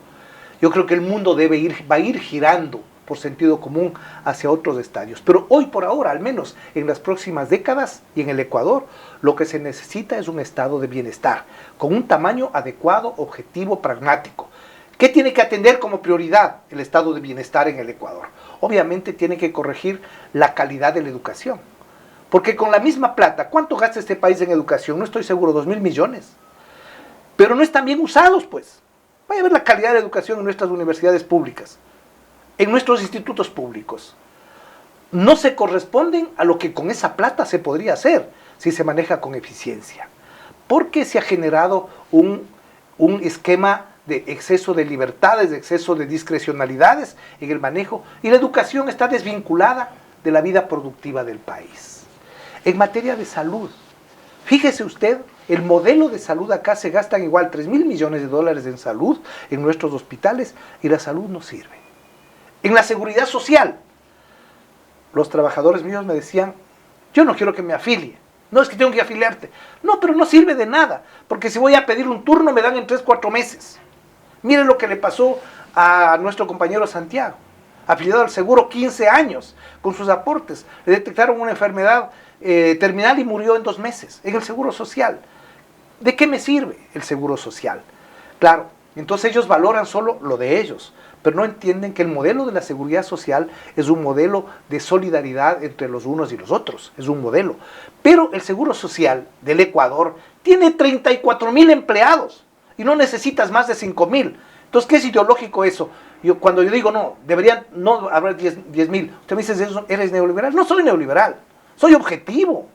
Yo creo que el mundo va a ir girando por sentido común hacia otros estadios. Pero hoy por ahora, al menos en las próximas décadas y en el Ecuador, lo que se necesita es un estado de bienestar, con un tamaño adecuado, objetivo, pragmático. ¿Qué tiene que atender como prioridad el estado de bienestar en el Ecuador? Obviamente tiene que corregir la calidad de la educación. Porque con la misma plata, ¿cuánto gasta este país en educación? No estoy seguro, 2.000 millones. Pero no están bien usados, pues. Vaya a ver la calidad de educación en nuestras universidades públicas, en nuestros institutos públicos. No se corresponden a lo que con esa plata se podría hacer si se maneja con eficiencia. Porque se ha generado un esquema de exceso de libertades, de exceso de discrecionalidades en el manejo, y la educación está desvinculada de la vida productiva del país. En materia de salud, Fíjese usted, el modelo de salud acá se gastan igual 3.000 millones de dólares en salud, en nuestros hospitales, y la salud no sirve. En la seguridad social, los trabajadores míos me decían, yo no quiero que me afilie, no es que tengo que afiliarte, no, pero no sirve de nada, porque si voy a pedir un turno me dan en 3, 4 meses. Miren lo que le pasó a nuestro compañero Santiago, afiliado al seguro 15 años, con sus aportes, le detectaron una enfermedad terminal y murió en 2 meses, en el seguro social. ¿De qué me sirve el seguro social? Claro, entonces ellos valoran solo lo de ellos, pero no entienden que el modelo de la seguridad social es un modelo de solidaridad entre los unos y los otros, es un modelo. Pero el seguro social del Ecuador tiene 34.000 empleados y no necesitas más de 5.000. Entonces, ¿qué es ideológico eso? Cuando yo digo, no, deberían no haber 10.000, usted me dice, ¿eres neoliberal? No soy neoliberal, soy objetivo.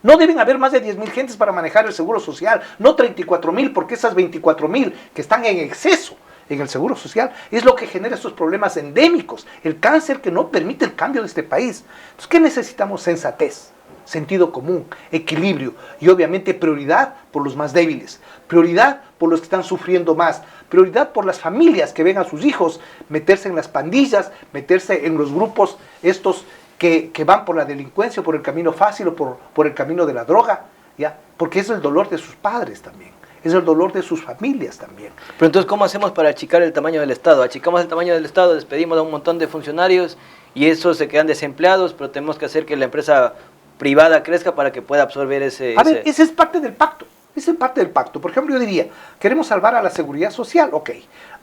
No deben haber más de 10.000 gentes para manejar el seguro social, no 34.000, porque esas 24.000 que están en exceso en el seguro social es lo que genera estos problemas endémicos, el cáncer que no permite el cambio de este país. Entonces, ¿qué necesitamos? Sensatez, sentido común, equilibrio y obviamente prioridad por los más débiles, prioridad por los que están sufriendo más, prioridad por las familias que ven a sus hijos meterse en las pandillas, meterse en los grupos estos que van por la delincuencia, por el camino fácil o por el camino de la droga, ¿ya? Porque es el dolor de sus padres también, es el dolor de sus familias también. Pero entonces, ¿cómo hacemos para achicar el tamaño del Estado? Achicamos el tamaño del Estado, despedimos a un montón de funcionarios y esos se quedan desempleados, pero tenemos que hacer que la empresa privada crezca para que pueda absorber ese... A ver, ese es parte del pacto. Esa es parte del pacto. Por ejemplo, yo diría, queremos salvar a la seguridad social, ok.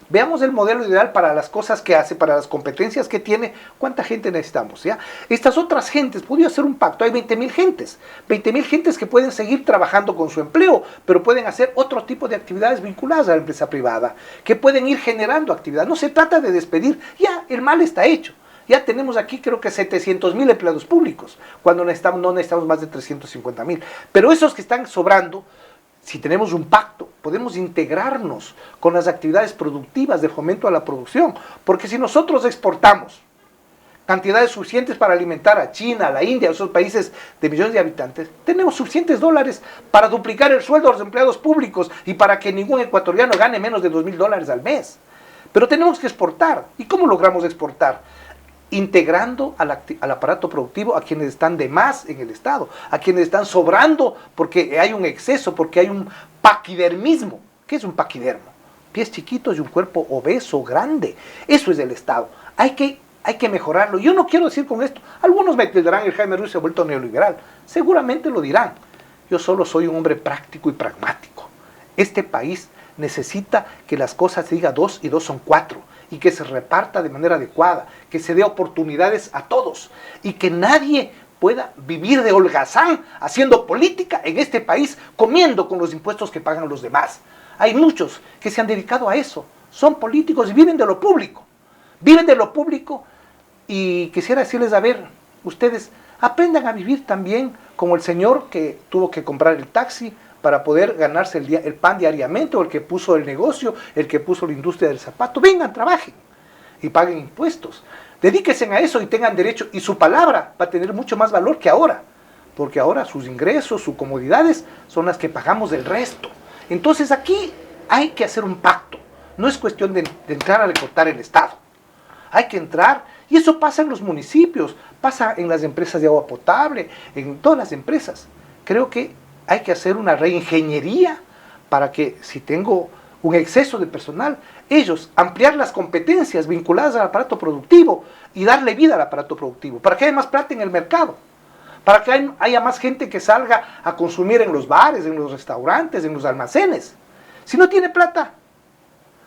Veamos el modelo ideal para las cosas que hace, para las competencias que tiene, cuánta gente necesitamos, ¿ya? Estas otras gentes, podría hacer un pacto, hay 20.000 gentes, 20.000 gentes que pueden seguir trabajando con su empleo, pero pueden hacer otro tipo de actividades vinculadas a la empresa privada, que pueden ir generando actividad. No se trata de despedir, ya el mal está hecho. Ya tenemos aquí creo que 700.000 empleados públicos, cuando no necesitamos más de 350.000. Pero esos que están sobrando, si tenemos un pacto, podemos integrarnos con las actividades productivas de fomento a la producción, porque si nosotros exportamos cantidades suficientes para alimentar a China, a la India, a esos países de millones de habitantes, tenemos suficientes dólares para duplicar el sueldo de los empleados públicos y para que ningún ecuatoriano gane menos de $2.000 al mes. Pero tenemos que exportar. ¿Y cómo logramos exportar? Integrando al aparato productivo a quienes están de más en el Estado, a quienes están sobrando porque hay un exceso, porque hay un paquidermismo. ¿Qué es un paquidermo? Pies chiquitos y un cuerpo obeso, grande. Eso es el Estado. Hay que mejorarlo. Yo no quiero decir con esto, algunos me dirán el Jaime Ruiz se ha vuelto neoliberal. Seguramente lo dirán. Yo solo soy un hombre práctico y pragmático. Este país necesita que las cosas se diga 2 y 2 son 4. Y que se reparta de manera adecuada, que se dé oportunidades a todos y que nadie pueda vivir de holgazán haciendo política en este país, comiendo con los impuestos que pagan los demás. Hay muchos que se han dedicado a eso, son políticos y viven de lo público. Viven de lo público y quisiera decirles, a ver, ustedes aprendan a vivir también como el señor que tuvo que comprar el taxi para poder ganarse el pan diariamente, o el que puso el negocio, el que puso la industria del zapato. Vengan, trabajen y paguen impuestos. Dedíquense a eso y tengan derecho, y su palabra va a tener mucho más valor que ahora, porque ahora sus ingresos, sus comodidades son las que pagamos del resto. Entonces aquí hay que hacer un pacto. No es cuestión de entrar a recortar el Estado. Hay que entrar, y eso pasa en los municipios, pasa en las empresas de agua potable, en todas las empresas. Creo que hay que hacer una reingeniería para que, si tengo un exceso de personal, ellos ampliar las competencias vinculadas al aparato productivo y darle vida al aparato productivo, para que haya más plata en el mercado, para que haya más gente que salga a consumir en los bares, en los restaurantes, en los almacenes. Si no tiene plata,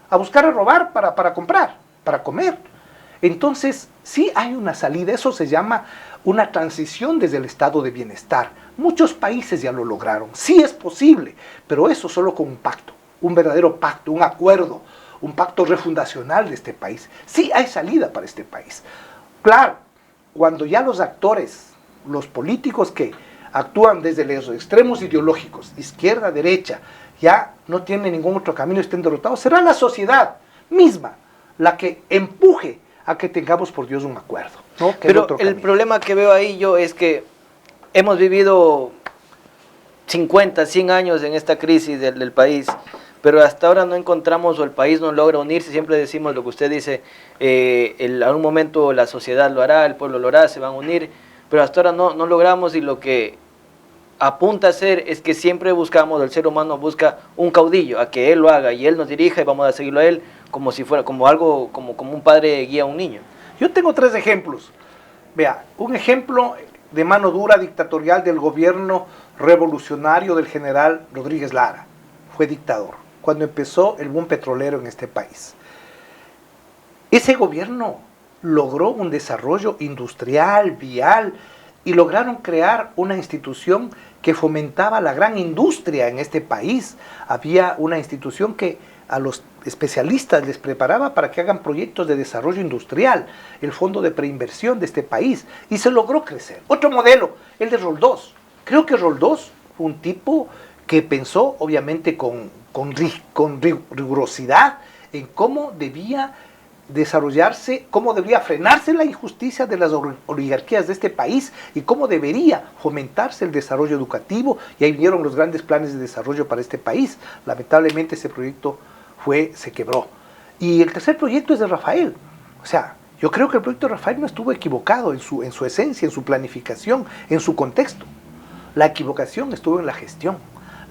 a buscar a robar para comprar, para comer. Entonces, sí hay una salida, eso se llama una transición desde el estado de bienestar. Muchos países ya lo lograron, sí es posible, pero eso solo con un pacto, un verdadero pacto, un acuerdo, un pacto refundacional de este país. Sí hay salida para este país. Claro, cuando ya los actores, los políticos que actúan desde los extremos ideológicos, izquierda, derecha, ya no tienen ningún otro camino, estén derrotados, será la sociedad misma la que empuje a que tengamos, por Dios, un acuerdo, ¿no? Pero el problema que veo ahí yo es que hemos vivido 50, 100 años en esta crisis del país, pero hasta ahora no encontramos o el país no logra unirse. Siempre decimos lo que usted dice, a un momento la sociedad lo hará, el pueblo lo hará, se van a unir, pero hasta ahora no logramos, y lo que apunta a ser es que siempre buscamos, el ser humano busca un caudillo, a que él lo haga y él nos dirija y vamos a seguirlo a él como si fuera como algo, como un padre guía a un niño. Yo tengo 3 ejemplos. Vea, un ejemplo de mano dura dictatorial del gobierno revolucionario del general Rodríguez Lara. Fue dictador cuando empezó el boom petrolero en este país. Ese gobierno logró un desarrollo industrial, vial, y lograron crear una institución que fomentaba la gran industria en este país. Había una institución que a los especialistas les preparaba para que hagan proyectos de desarrollo industrial, el fondo de preinversión de este país, y se logró crecer. Otro modelo, el de Roldós. Creo que Roldós fue un tipo que pensó, obviamente con rigurosidad, en cómo debía desarrollarse, cómo debería frenarse la injusticia de las oligarquías de este país y cómo debería fomentarse el desarrollo educativo, y ahí vinieron los grandes planes de desarrollo para este país. Lamentablemente ese proyecto se quebró. Y el tercer proyecto es de Rafael. O sea, yo creo que el proyecto de Rafael no estuvo equivocado en su esencia, en su planificación, en su contexto. La equivocación estuvo en la gestión.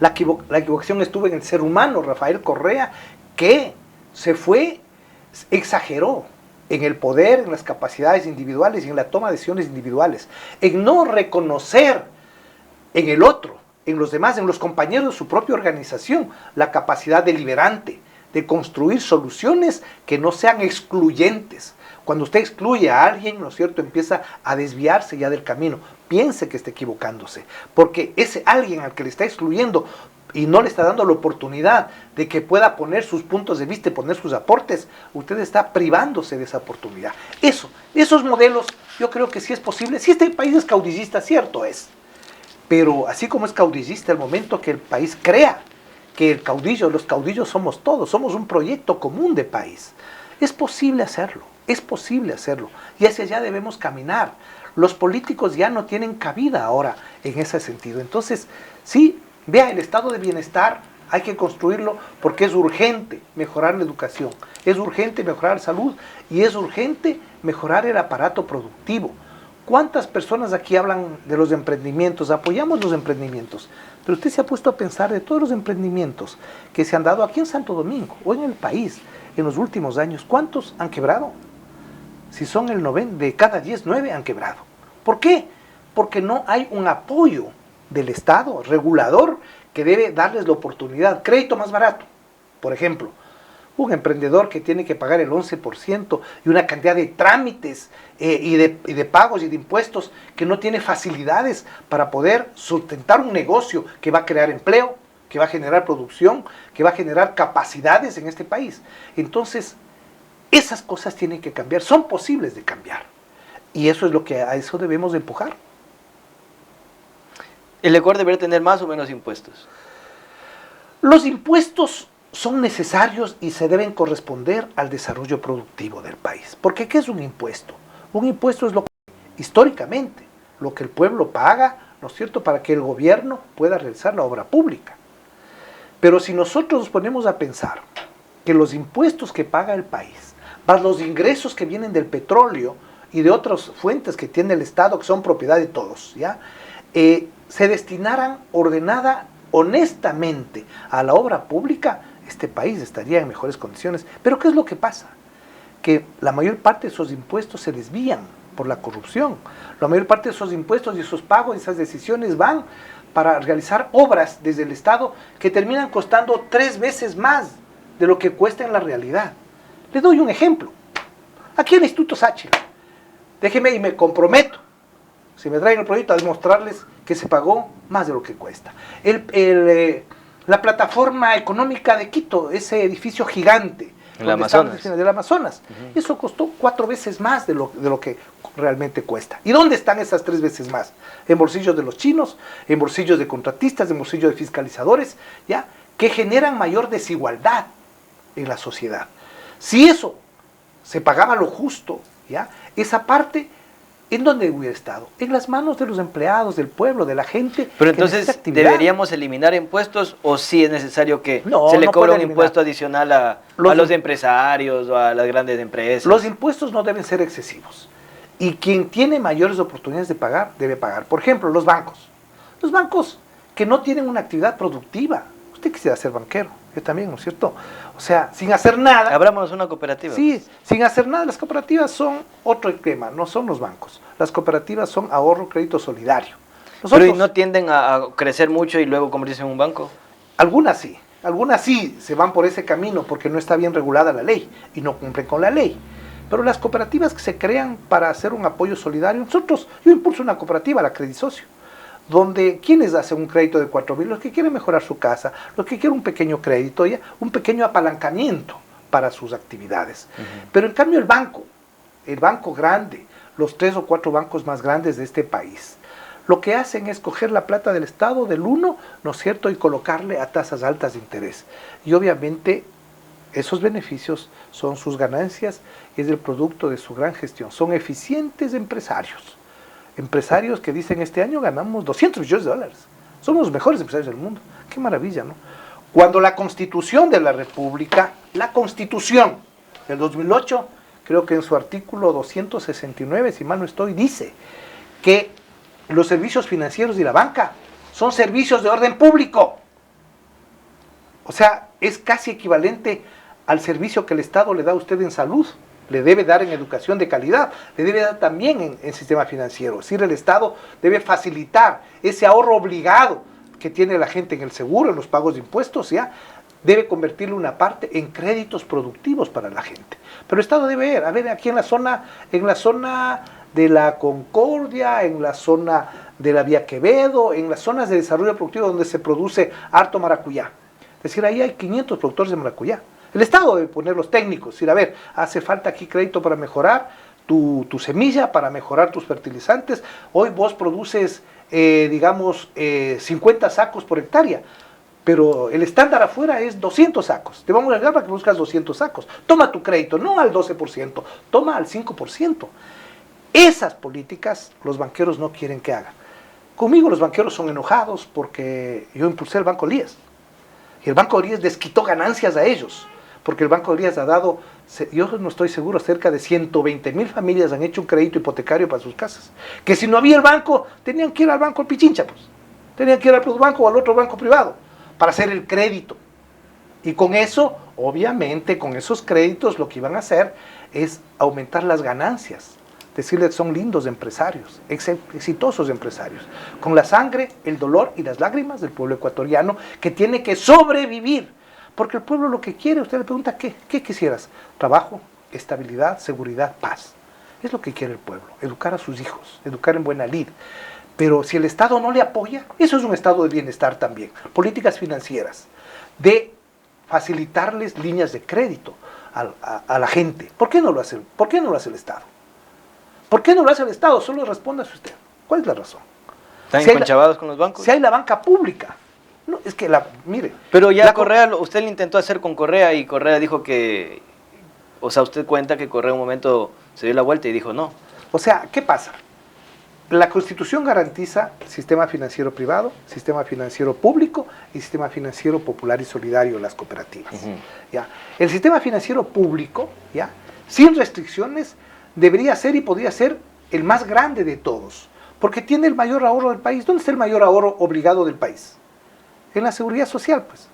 La equivocación estuvo en el ser humano, Rafael Correa, que exageró en el poder, en las capacidades individuales y en la toma de decisiones individuales, en no reconocer en el otro, en los demás, en los compañeros de su propia organización, la capacidad deliberante de construir soluciones que no sean excluyentes. Cuando usted excluye a alguien, ¿no es cierto?, empieza a desviarse ya del camino. Piense que está equivocándose, porque ese alguien al que le está excluyendo y no le está dando la oportunidad de que pueda poner sus puntos de vista y poner sus aportes, usted está privándose de esa oportunidad. Esos modelos, yo creo que sí es posible. Si este país es caudillista, cierto es, pero así como es caudillista, el momento que el país crea que los caudillos somos todos, somos un proyecto común de país, es posible hacerlo, y hacia allá debemos caminar. Los políticos ya no tienen cabida ahora en ese sentido. Entonces, sí, vea, el estado de bienestar hay que construirlo porque es urgente mejorar la educación, es urgente mejorar la salud y es urgente mejorar el aparato productivo. ¿Cuántas personas aquí hablan de los emprendimientos? Apoyamos los emprendimientos, pero usted se ha puesto a pensar de todos los emprendimientos que se han dado aquí en Santo Domingo o en el país en los últimos años. ¿Cuántos han quebrado? Si son de cada 10, 9 han quebrado. ¿Por qué? Porque no hay un apoyo del Estado regulador que debe darles la oportunidad. Crédito más barato, por ejemplo. Un emprendedor que tiene que pagar el 11% y una cantidad de trámites y de pagos y de impuestos, que no tiene facilidades para poder sustentar un negocio que va a crear empleo, que va a generar producción, que va a generar capacidades en este país. Entonces, esas cosas tienen que cambiar, son posibles de cambiar. Y eso es a eso debemos de empujar. ¿El Ecuador debería tener más o menos impuestos? Los impuestos son necesarios y se deben corresponder al desarrollo productivo del país. Porque ¿qué es un impuesto? Un impuesto es históricamente, lo que el pueblo paga, ¿no es cierto?, para que el gobierno pueda realizar la obra pública. Pero si nosotros nos ponemos a pensar que los impuestos que paga el país, más los ingresos que vienen del petróleo y de otras fuentes que tiene el Estado, que son propiedad de todos, ¿ya?, se destinaran honestamente a la obra pública, este país estaría en mejores condiciones. Pero ¿qué es lo que pasa? Que la mayor parte de esos impuestos se desvían por la corrupción. La mayor parte de esos impuestos y esos pagos y esas decisiones van para realizar obras desde el Estado que terminan costando 3 veces más de lo que cuesta en la realidad. Le doy un ejemplo. Aquí en el Instituto Sáchila, déjeme y me comprometo, si me traen el proyecto, a demostrarles que se pagó más de lo que cuesta. La plataforma económica de Quito, ese edificio gigante del Amazonas, eso costó 4 veces más de lo que realmente cuesta. ¿Y dónde están esas 3 veces más? En bolsillos de los chinos, en bolsillos de contratistas, en bolsillos de fiscalizadores, ¿ya?, que generan mayor desigualdad en la sociedad. Si eso se pagaba lo justo, ¿ya?, esa parte ¿En dónde hubiera estado? En las manos de los empleados, del pueblo, de la gente. Pero entonces, ¿deberíamos eliminar impuestos o sí es necesario que se le cobre un impuesto adicional a los empresarios o a las grandes empresas? Los impuestos no deben ser excesivos. Y quien tiene mayores oportunidades de pagar, debe pagar. Por ejemplo, los bancos. Los bancos que no tienen una actividad productiva. Usted quisiera ser banquero, yo también, ¿no es cierto? O sea, sin hacer nada. Abramos una cooperativa. Sí, sin hacer nada. Las cooperativas son otro esquema, no son los bancos. Las cooperativas son ahorro, crédito solidario. Pero ¿y no tienden a crecer mucho y luego convertirse en un banco? Algunas sí se van por ese camino porque no está bien regulada la ley y no cumplen con la ley. Pero las cooperativas que se crean para hacer un apoyo solidario, yo impulso una cooperativa, la Credisocio, donde quienes hacen un crédito de 4.000, los que quieren mejorar su casa, los que quieren un pequeño crédito, ya, un pequeño apalancamiento para sus actividades. Pero en cambio el banco grande, los 3 o 4 bancos más grandes de este país, lo que hacen es coger la plata del Estado, del uno, ¿no es cierto?, y colocarle a tasas altas de interés. Y obviamente esos beneficios son sus ganancias, es el producto de su gran gestión. Son eficientes empresarios. Empresarios que dicen, este año ganamos 200 millones de dólares. Somos los mejores empresarios del mundo. Qué maravilla, ¿no? Cuando la Constitución de la República, la Constitución del 2008, creo que en su artículo 269, si mal no estoy, dice que los servicios financieros y la banca son servicios de orden público. O sea, es casi equivalente al servicio que el Estado le da a usted en salud, le debe dar en educación de calidad, le debe dar también en sistema financiero. Es decir, el Estado debe facilitar ese ahorro obligado que tiene la gente en el seguro, en los pagos de impuestos, ya debe convertirle una parte en créditos productivos para la gente. Pero el Estado debe ver, aquí en la zona de la Concordia, en la zona de la Vía Quevedo, en las zonas de desarrollo productivo donde se produce harto maracuyá. Es decir, ahí hay 500 productores de maracuyá. El Estado debe poner los técnicos, decir, a ver, hace falta aquí crédito para mejorar tu semilla, para mejorar tus fertilizantes. Hoy vos produces, 50 sacos por hectárea, pero el estándar afuera es 200 sacos. Te vamos a ayudar para que produzcas 200 sacos. Toma tu crédito, no al 12%, toma al 5%. Esas políticas los banqueros no quieren que hagan. Conmigo los banqueros son enojados porque yo impulsé el Banco Líes. Y el Banco Líes les quitó ganancias a ellos, porque el Banco Líes ha dado, yo no estoy seguro, cerca de 120.000 familias han hecho un crédito hipotecario para sus casas. Que si no había el banco, tenían que ir al banco al Pichincha, pues. Tenían que ir al Produbanco o al otro banco privado para hacer el crédito. Y con eso, obviamente, con esos créditos lo que iban a hacer es aumentar las ganancias. Decirles que son lindos empresarios, exitosos empresarios, con la sangre, el dolor y las lágrimas del pueblo ecuatoriano que tiene que sobrevivir, porque el pueblo lo que quiere, usted le pregunta, ¿qué quisieras? Trabajo, estabilidad, seguridad, paz. Es lo que quiere el pueblo, educar a sus hijos, educar en buena lid. Pero si el Estado no le apoya, eso es un estado de bienestar también. Políticas financieras, de facilitarles líneas de crédito a la gente. ¿Por qué no lo hace? ¿Por qué no lo hace el Estado? ¿Por qué no lo hace el Estado? Solo respóndase usted. ¿Cuál es la razón? ¿Están enconchavados con los bancos? Si hay la banca pública. No, es que mire. Pero ya Correa, usted lo intentó hacer con Correa y Correa dijo que, o sea, usted cuenta que Correa en un momento se dio la vuelta y dijo no. O sea, ¿qué pasa? La Constitución garantiza sistema financiero privado, sistema financiero público y sistema financiero popular y solidario, las cooperativas. ¿Ya? El sistema financiero público, ¿ya?, sin restricciones, debería ser y podría ser el más grande de todos, porque tiene el mayor ahorro del país. ¿Dónde está el mayor ahorro obligado del país? En la seguridad social, pues.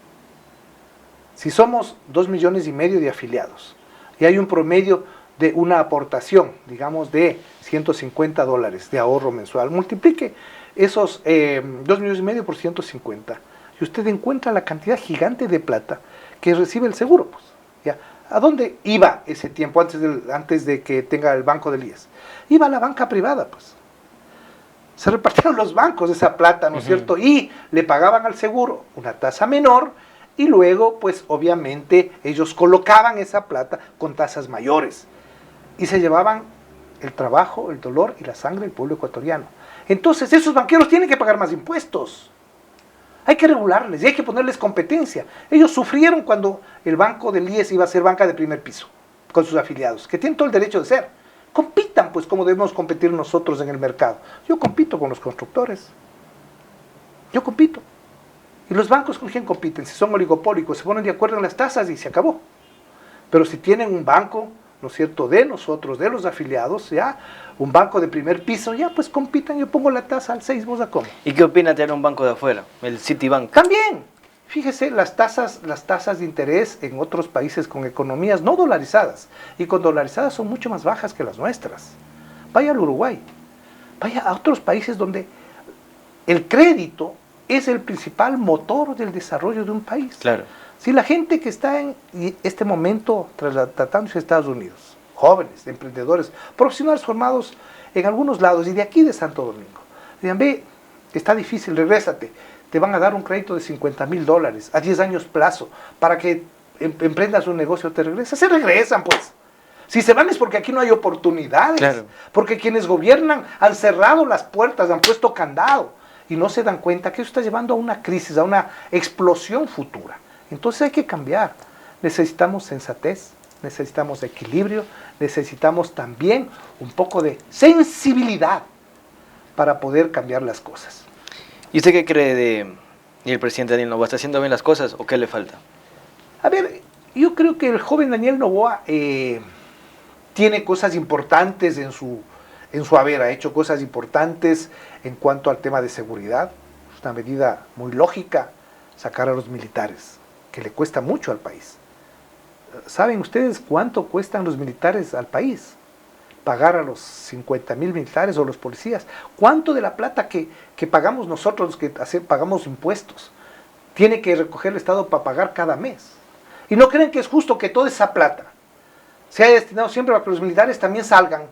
Si somos 2,5 millones de afiliados y hay un promedio de una aportación, digamos, de $150 de ahorro mensual, multiplique esos 2,5 millones por 150 y usted encuentra la cantidad gigante de plata que recibe el seguro, pues. ¿Ya? ¿A dónde iba ese tiempo antes de que tenga el Banco del IES? Iba a la banca privada, pues. Se repartieron los bancos esa plata, ¿no es cierto? Y le pagaban al seguro una tasa menor y luego, pues, obviamente, ellos colocaban esa plata con tasas mayores. Y se llevaban el trabajo, el dolor y la sangre del pueblo ecuatoriano. Entonces, esos banqueros tienen que pagar más impuestos. Hay que regularles y hay que ponerles competencia. Ellos sufrieron cuando el Banco del IES iba a ser banca de primer piso, con sus afiliados, que tienen todo el derecho de ser. Compitan, pues, como debemos competir nosotros en el mercado. Yo compito con los constructores. Yo compito. ¿Y los bancos con quién compiten? Si son oligopólicos, se ponen de acuerdo en las tasas y se acabó. Pero si tienen un banco, ¿no es cierto?, de nosotros, de los afiliados, ya, un banco de primer piso, ya, pues compitan, yo pongo la tasa al 6, ¿vos a cómo? ¿Y qué opina tener un banco de afuera, el Citibank? También, fíjese, las tasas de interés en otros países con economías no dolarizadas, y con dolarizadas son mucho más bajas que las nuestras. Vaya al Uruguay, vaya a otros países donde el crédito es el principal motor del desarrollo de un país. Claro. Si la gente que está en este momento tratándose de Estados Unidos, jóvenes, emprendedores, profesionales formados en algunos lados y de aquí de Santo Domingo, digan, ve, está difícil, regrésate, te van a dar un crédito de $50,000 a 10 años plazo para que emprendas un negocio, te regresas, se regresan pues. Si se van es porque aquí no hay oportunidades, claro, porque quienes gobiernan han cerrado las puertas, han puesto candado y no se dan cuenta que eso está llevando a una crisis, a una explosión futura. Entonces hay que cambiar. Necesitamos sensatez, necesitamos equilibrio, necesitamos también un poco de sensibilidad para poder cambiar las cosas. ¿Y usted qué cree de el presidente Daniel Noboa? ¿Está haciendo bien las cosas o qué le falta? A ver, yo creo que el joven Daniel Noboa tiene cosas importantes en su haber, ha hecho cosas importantes en cuanto al tema de seguridad. Es una medida muy lógica sacar a los militares, que le cuesta mucho al país. ¿Saben ustedes cuánto cuestan los militares al país? Pagar a los 50,000 militares o los policías. ¿Cuánto de la plata que pagamos nosotros, los que pagamos impuestos, tiene que recoger el Estado para pagar cada mes? ¿Y no creen que es justo que toda esa plata se haya destinado siempre para que los militares también salgan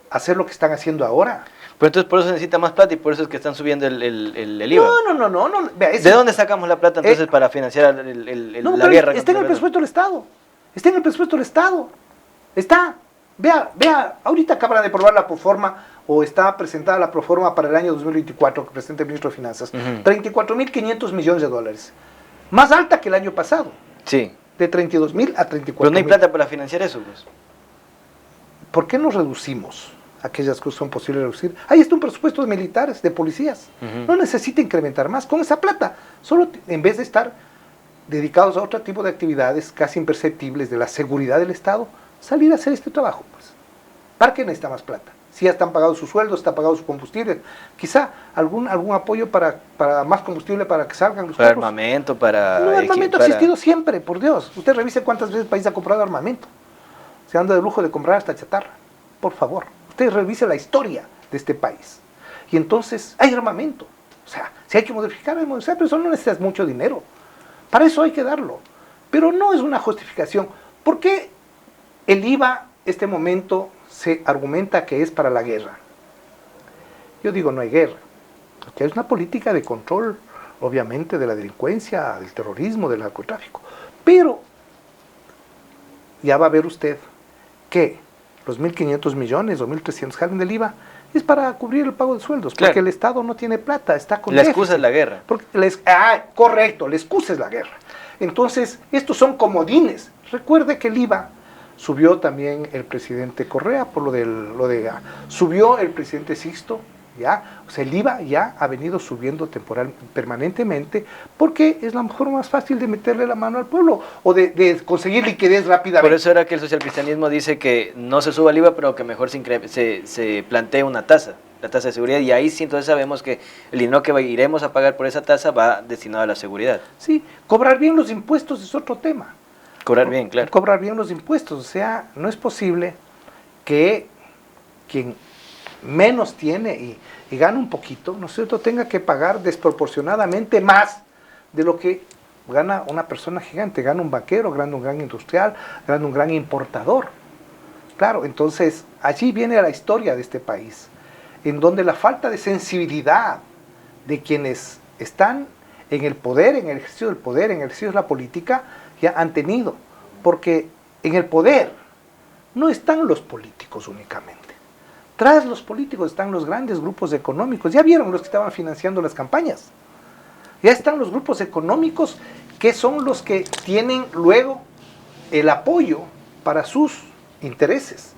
a hacer lo que están haciendo ahora? Pero entonces por eso necesita más plata y por eso es que están subiendo el IVA. No. Vea, ¿De dónde sacamos la plata entonces para financiar la guerra? Está en el presupuesto del Estado. Está en el presupuesto del Estado. Está. Vea, ahorita acaba de aprobar la proforma, o está presentada la proforma para el año 2024, que presenta el ministro de Finanzas. 34.500 millones de dólares. Más alta que el año pasado. Sí. De 32.000 a 34.000. Pero no hay plata para financiar eso, pues. ¿Por qué nos reducimos aquellas cosas que son posibles de reducir? Ahí está un presupuesto de militares, de policías. No necesita incrementar más con esa plata. Solo en vez de estar dedicados a otro tipo de actividades casi imperceptibles de la seguridad del Estado, salir a hacer este trabajo, pues. ¿Para qué necesita más plata? Si ya están pagados sus sueldos, está pagado su combustible, quizá algún apoyo para más combustible para que salgan los para carros. Armamento, para... No, armamento ha existido siempre, por Dios. Usted revise cuántas veces el país ha comprado armamento. Se anda de lujo de comprar hasta chatarra. Por favor, usted revise la historia de este país. Y entonces hay armamento. O sea, si hay que modificar, pero eso no necesitas mucho dinero. Para eso hay que darlo. Pero no es una justificación. ¿Por qué el IVA, este momento, se argumenta que es para la guerra? Yo digo, no hay guerra. Porque es una política de control, obviamente, de la delincuencia, del terrorismo, del narcotráfico. Pero ya va a ver usted que los 1.500 millones o 1.300 jalen del IVA es para cubrir el pago de sueldos, porque claro, el Estado no tiene plata, está con la déficit. excusa es la guerra. Correcto, la excusa es la guerra. Entonces, estos son comodines. Recuerde que el IVA subió también el presidente Correa por subió el presidente Sixto, ya, o sea, el IVA ya ha venido subiendo permanentemente, porque es la forma más fácil de meterle la mano al pueblo o de conseguir liquidez rápidamente. Por eso era que el socialcristianismo dice que no se suba el IVA, pero que mejor se plantee una tasa, la tasa de seguridad, y ahí sí entonces sabemos que el dinero que iremos a pagar por esa tasa va destinado a la seguridad. Sí, cobrar bien los impuestos es otro tema. Cobrar bien, claro. Cobrar bien los impuestos, o sea, no es posible que quien menos tiene y gana un poquito, ¿no es cierto?, tenga que pagar desproporcionadamente más de lo que gana una persona gigante, gana un banquero, gana un gran industrial, gana un gran importador. Claro, entonces allí viene la historia de este país, en donde la falta de sensibilidad de quienes están en el poder, en el ejercicio del poder, en el ejercicio de la política, ya han tenido, porque en el poder no están los políticos únicamente. Tras los políticos están los grandes grupos económicos. Ya vieron los que estaban financiando las campañas. Ya están los grupos económicos que son los que tienen luego el apoyo para sus intereses.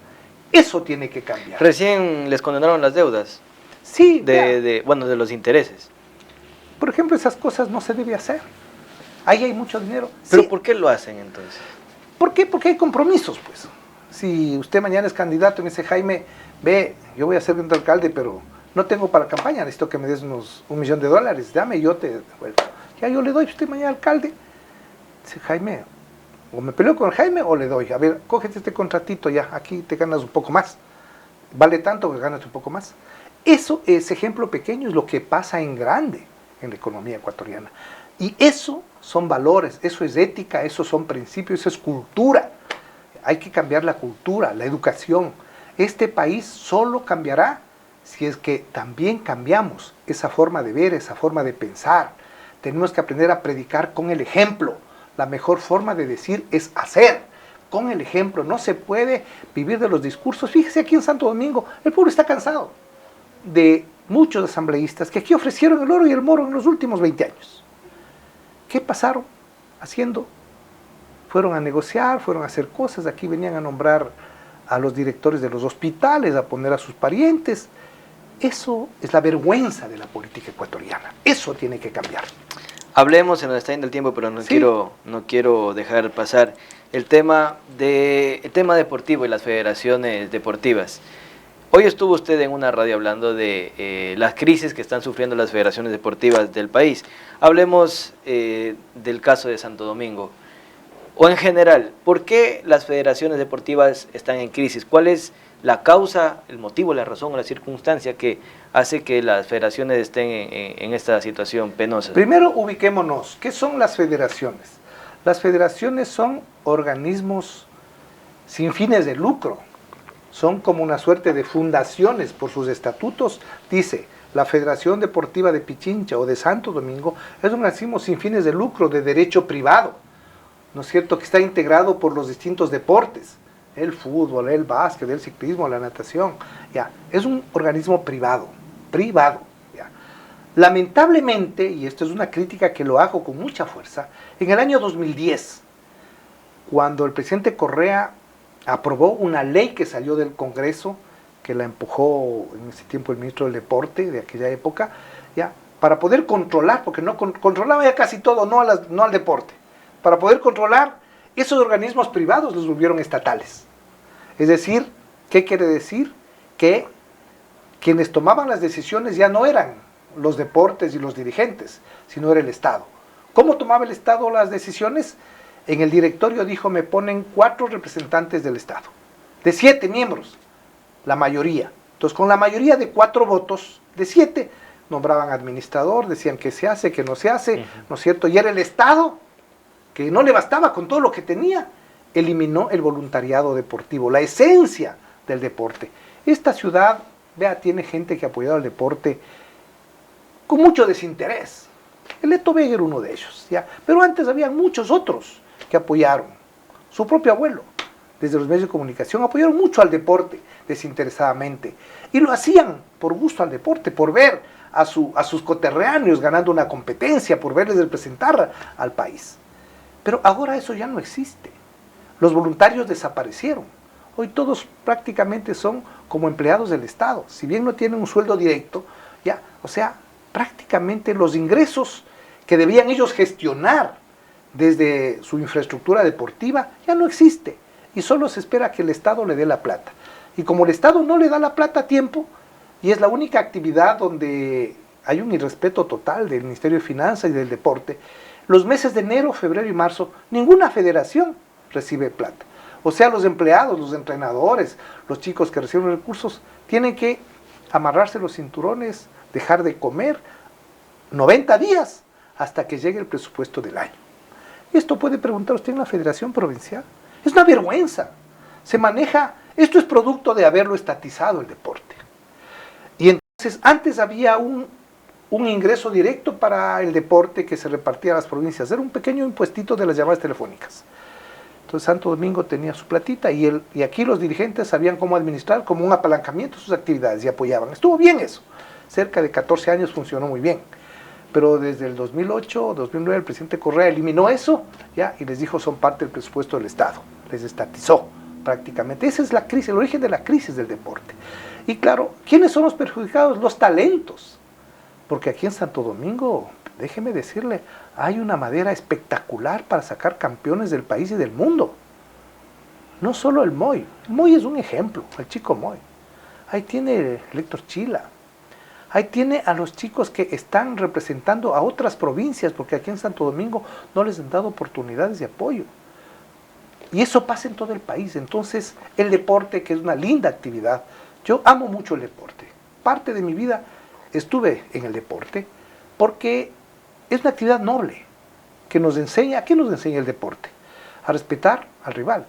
Eso tiene que cambiar. Recién les condenaron las deudas, Sí, bueno, de los intereses. por ejemplo, esas cosas no se debe hacer. Ahí hay mucho dinero. ¿Pero Sí. por qué lo hacen entonces? ¿Por qué? Porque hay compromisos, pues. Si usted mañana es candidato y me dice, Jaime, ve, yo voy a ser candidato alcalde, pero no tengo para campaña, necesito que me des unos $1 millón, dame y yo te devuelvo. Ya yo le doy, usted mañana alcalde. Dice, Jaime, o me peleo con el Jaime o le doy. A ver, cógete este contratito ya, aquí te ganas un poco más. Vale tanto que ganas un poco más. Eso, ese ejemplo pequeño es lo que pasa en grande en la economía ecuatoriana. Y eso son valores, eso es ética, eso son principios, eso es cultura. Hay que cambiar la cultura, la educación. Este país solo cambiará si es que también cambiamos esa forma de ver, esa forma de pensar. Tenemos que aprender a predicar con el ejemplo. La mejor forma de decir es hacer. Con el ejemplo, no se puede vivir de los discursos. Fíjese aquí en Santo Domingo, el pueblo está cansado de muchos asambleístas que aquí ofrecieron el oro y el moro en los últimos 20 años. ¿Qué pasaron haciendo? Fueron a negociar, fueron a hacer cosas, aquí venían a nombrar a los directores de los hospitales, a poner a sus parientes. Eso es la vergüenza de la política ecuatoriana. Eso tiene que cambiar. Hablemos, se nos está yendo el tiempo, pero no quiero dejar pasar el tema deportivo y las federaciones deportivas. Hoy estuvo usted en una radio hablando de las crisis que están sufriendo las federaciones deportivas del país. Hablemos del caso de Santo Domingo. O en general, ¿por qué las federaciones deportivas están en crisis? ¿Cuál es la causa, el motivo, la razón o la circunstancia que hace que las federaciones estén en esta situación penosa? Primero ubiquémonos. ¿Qué son las federaciones? Las federaciones son organismos sin fines de lucro. Son como una suerte de fundaciones por sus estatutos. Dice, la Federación Deportiva de Pichincha o de Santo Domingo es un organismo sin fines de lucro, de derecho privado, ¿no es cierto?, que está integrado por los distintos deportes, el fútbol, el básquet, el ciclismo, la natación, ya, es un organismo privado, ya. Lamentablemente, y esto es una crítica que lo hago con mucha fuerza, en el año 2010, cuando el presidente Correa aprobó una ley que salió del Congreso, que la empujó en ese tiempo el ministro del Deporte de aquella época, ya, para poder controlar, porque no controlaba ya casi todo, no al deporte, para poder controlar esos organismos privados los volvieron estatales. Es decir, ¿qué quiere decir? Que quienes tomaban las decisiones ya no eran los deportes y los dirigentes, sino era el Estado. ¿Cómo tomaba el Estado las decisiones? En el directorio dijo, me ponen 4 representantes del Estado, de 7 miembros, la mayoría. Entonces, con la mayoría de 4 votos, de 7, nombraban administrador, decían que se hace, que no se hace, ¿no es cierto? Y era el Estado, que no le bastaba con todo lo que tenía, eliminó el voluntariado deportivo, la esencia del deporte. Esta ciudad, vea, tiene gente que ha apoyado al deporte con mucho desinterés. El Leto Vega era uno de ellos, ¿ya? Pero antes había muchos otros que apoyaron. Su propio abuelo, desde los medios de comunicación, apoyaron mucho al deporte desinteresadamente. Y lo hacían por gusto al deporte, por ver a sus coterráneos ganando una competencia, por verles representar al país. Pero ahora eso ya no existe. Los voluntarios desaparecieron. Hoy todos prácticamente son como empleados del Estado. Si bien no tienen un sueldo directo, ya, o sea, prácticamente los ingresos que debían ellos gestionar desde su infraestructura deportiva ya no existe. Y solo se espera que el Estado le dé la plata. Y como el Estado no le da la plata a tiempo, y es la única actividad donde hay un irrespeto total del Ministerio de Finanzas y del Deporte, los meses de enero, febrero y marzo, ninguna federación recibe plata. O sea, los empleados, los entrenadores, los chicos que reciben recursos, tienen que amarrarse los cinturones, dejar de comer 90 días hasta que llegue el presupuesto del año. Esto puede preguntar usted en la Federación Provincial. Es una vergüenza. Se maneja, esto es producto de haberlo estatizado el deporte. Y entonces, antes había un ingreso directo para el deporte que se repartía a las provincias. Era un pequeño impuestito de las llamadas telefónicas. Entonces Santo Domingo tenía su platita y aquí los dirigentes sabían cómo administrar, como un apalancamiento sus actividades y apoyaban. Estuvo bien eso. Cerca de 14 años funcionó muy bien. Pero desde el 2008, 2009, el presidente Correa eliminó eso, ya, y les dijo son parte del presupuesto del Estado. Les estatizó prácticamente. Esa es la crisis, el origen de la crisis del deporte. Y claro, ¿quiénes son los perjudicados? Los talentos. Porque aquí en Santo Domingo, déjeme decirle, hay una madera espectacular para sacar campeones del país y del mundo. No solo el Moy. El Moy es un ejemplo, el chico Moy. Ahí tiene el Héctor Chila. Ahí tiene a los chicos que están representando a otras provincias, porque aquí en Santo Domingo no les han dado oportunidades de apoyo. Y eso pasa en todo el país. Entonces, el deporte, que es una linda actividad, yo amo mucho el deporte. Parte de mi vida estuve en el deporte, porque es una actividad noble, que nos enseña, ¿qué nos enseña el deporte? A respetar al rival,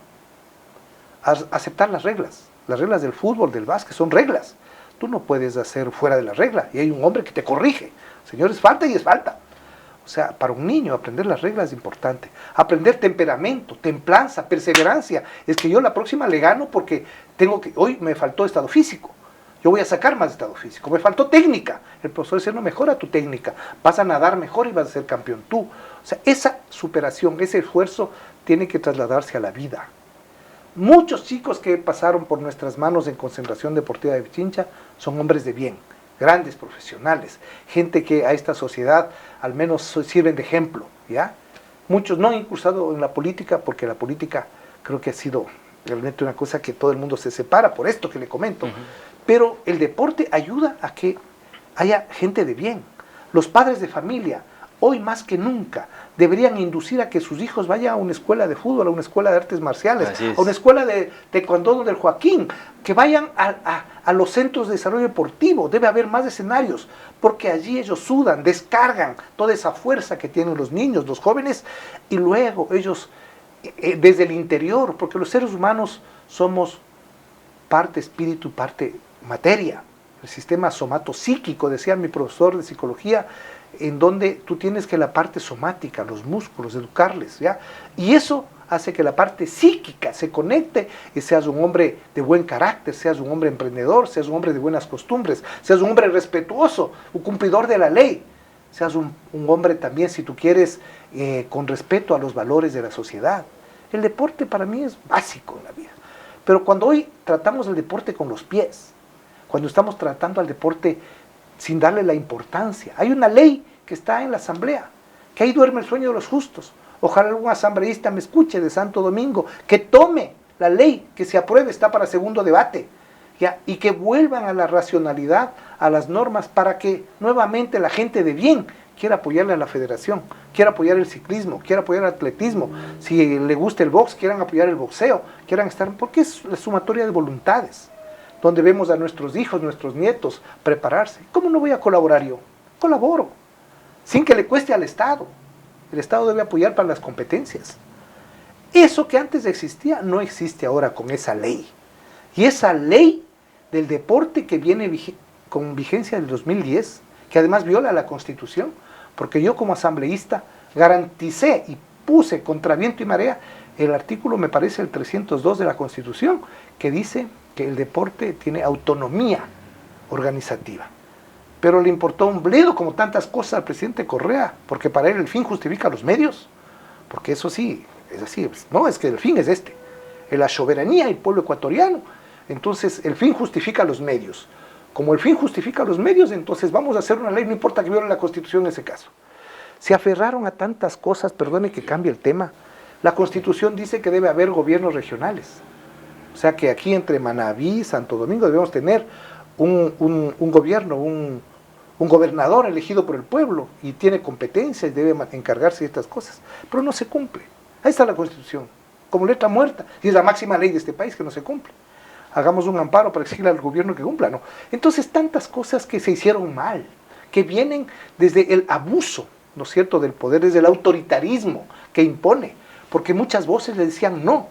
a aceptar las reglas del fútbol, del básquet, son reglas. Tú no puedes hacer fuera de la regla, y hay un hombre que te corrige. Señores, falta y es falta. O sea, para un niño aprender las reglas es importante. Aprender temperamento, templanza, perseverancia. Es que yo la próxima le gano porque hoy me faltó estado físico. Yo voy a sacar más estado físico. Me faltó técnica. El profesor dice, no, mejora tu técnica. Vas a nadar mejor y vas a ser campeón tú. O sea, esa superación, ese esfuerzo tiene que trasladarse a la vida. Muchos chicos que pasaron por nuestras manos en Concentración Deportiva de Pichincha son hombres de bien, grandes profesionales, gente que a esta sociedad al menos sirven de ejemplo, ¿ya? Muchos no han incursado en la política, porque la política creo que ha sido realmente una cosa que todo el mundo se separa, por esto que le comento, pero el deporte ayuda a que haya gente de bien. Los padres de familia, hoy más que nunca, deberían inducir a que sus hijos vayan a una escuela de fútbol, a una escuela de artes marciales, a una escuela de taekwondo del Joaquín, que vayan a los centros de desarrollo deportivo. Debe haber más escenarios, porque allí ellos sudan, descargan toda esa fuerza que tienen los niños, los jóvenes, y luego ellos, desde el interior, porque los seres humanos somos parte espíritu y parte materia, el sistema somatopsíquico, decía mi profesor de psicología, en donde tú tienes que la parte somática, los músculos, educarles, ¿ya? Y eso hace que la parte psíquica se conecte y seas un hombre de buen carácter, seas un hombre emprendedor, seas un hombre de buenas costumbres, seas un hombre respetuoso, un cumplidor de la ley, seas un hombre también, si tú quieres, con respeto a los valores de la sociedad. El deporte para mí es básico en la vida. Pero cuando hoy tratamos el deporte con los pies, cuando estamos tratando al deporte sin darle la importancia. Hay una ley que está en la asamblea, que ahí duerme el sueño de los justos. Ojalá algún asambleísta me escuche de Santo Domingo, que tome la ley, que se apruebe, está para segundo debate, ¿ya? Y que vuelvan a la racionalidad, a las normas, para que nuevamente la gente de bien quiera apoyarle a la federación, quiera apoyar el ciclismo, quiera apoyar el atletismo, si le gusta el box, quieran apoyar el boxeo, quieran estar, porque es la sumatoria de voluntades, donde vemos a nuestros hijos, nuestros nietos prepararse. ¿Cómo no voy a colaborar yo? Colaboro, sin que le cueste al Estado. El Estado debe apoyar para las competencias. Eso que antes existía, no existe ahora con esa ley. Y esa ley del deporte que viene con vigencia del 2010, que además viola la Constitución, porque yo como asambleísta garanticé y puse contra viento y marea el artículo, me parece el 302 de la Constitución, que dice que el deporte tiene autonomía organizativa. Pero le importó un bledo, como tantas cosas, al presidente Correa, porque para él el fin justifica los medios, porque eso sí, es así, no, es que el fin es la soberanía del pueblo ecuatoriano. Entonces el fin justifica los medios. Como el fin justifica los medios, entonces vamos a hacer una ley, no importa que viole la Constitución en ese caso. Se aferraron a tantas cosas, perdone que cambie el tema. La Constitución dice que debe haber gobiernos regionales. O sea que aquí entre Manabí y Santo Domingo debemos tener un gobierno, un gobernador elegido por el pueblo y tiene competencia y debe encargarse de estas cosas. Pero no se cumple. Ahí está la Constitución, como letra muerta. Y es la máxima ley de este país que no se cumple. Hagamos un amparo para exigirle al gobierno que cumpla, ¿no? Entonces tantas cosas que se hicieron mal, que vienen desde el abuso, ¿no es cierto?, del poder, desde el autoritarismo que impone, porque muchas voces le decían no,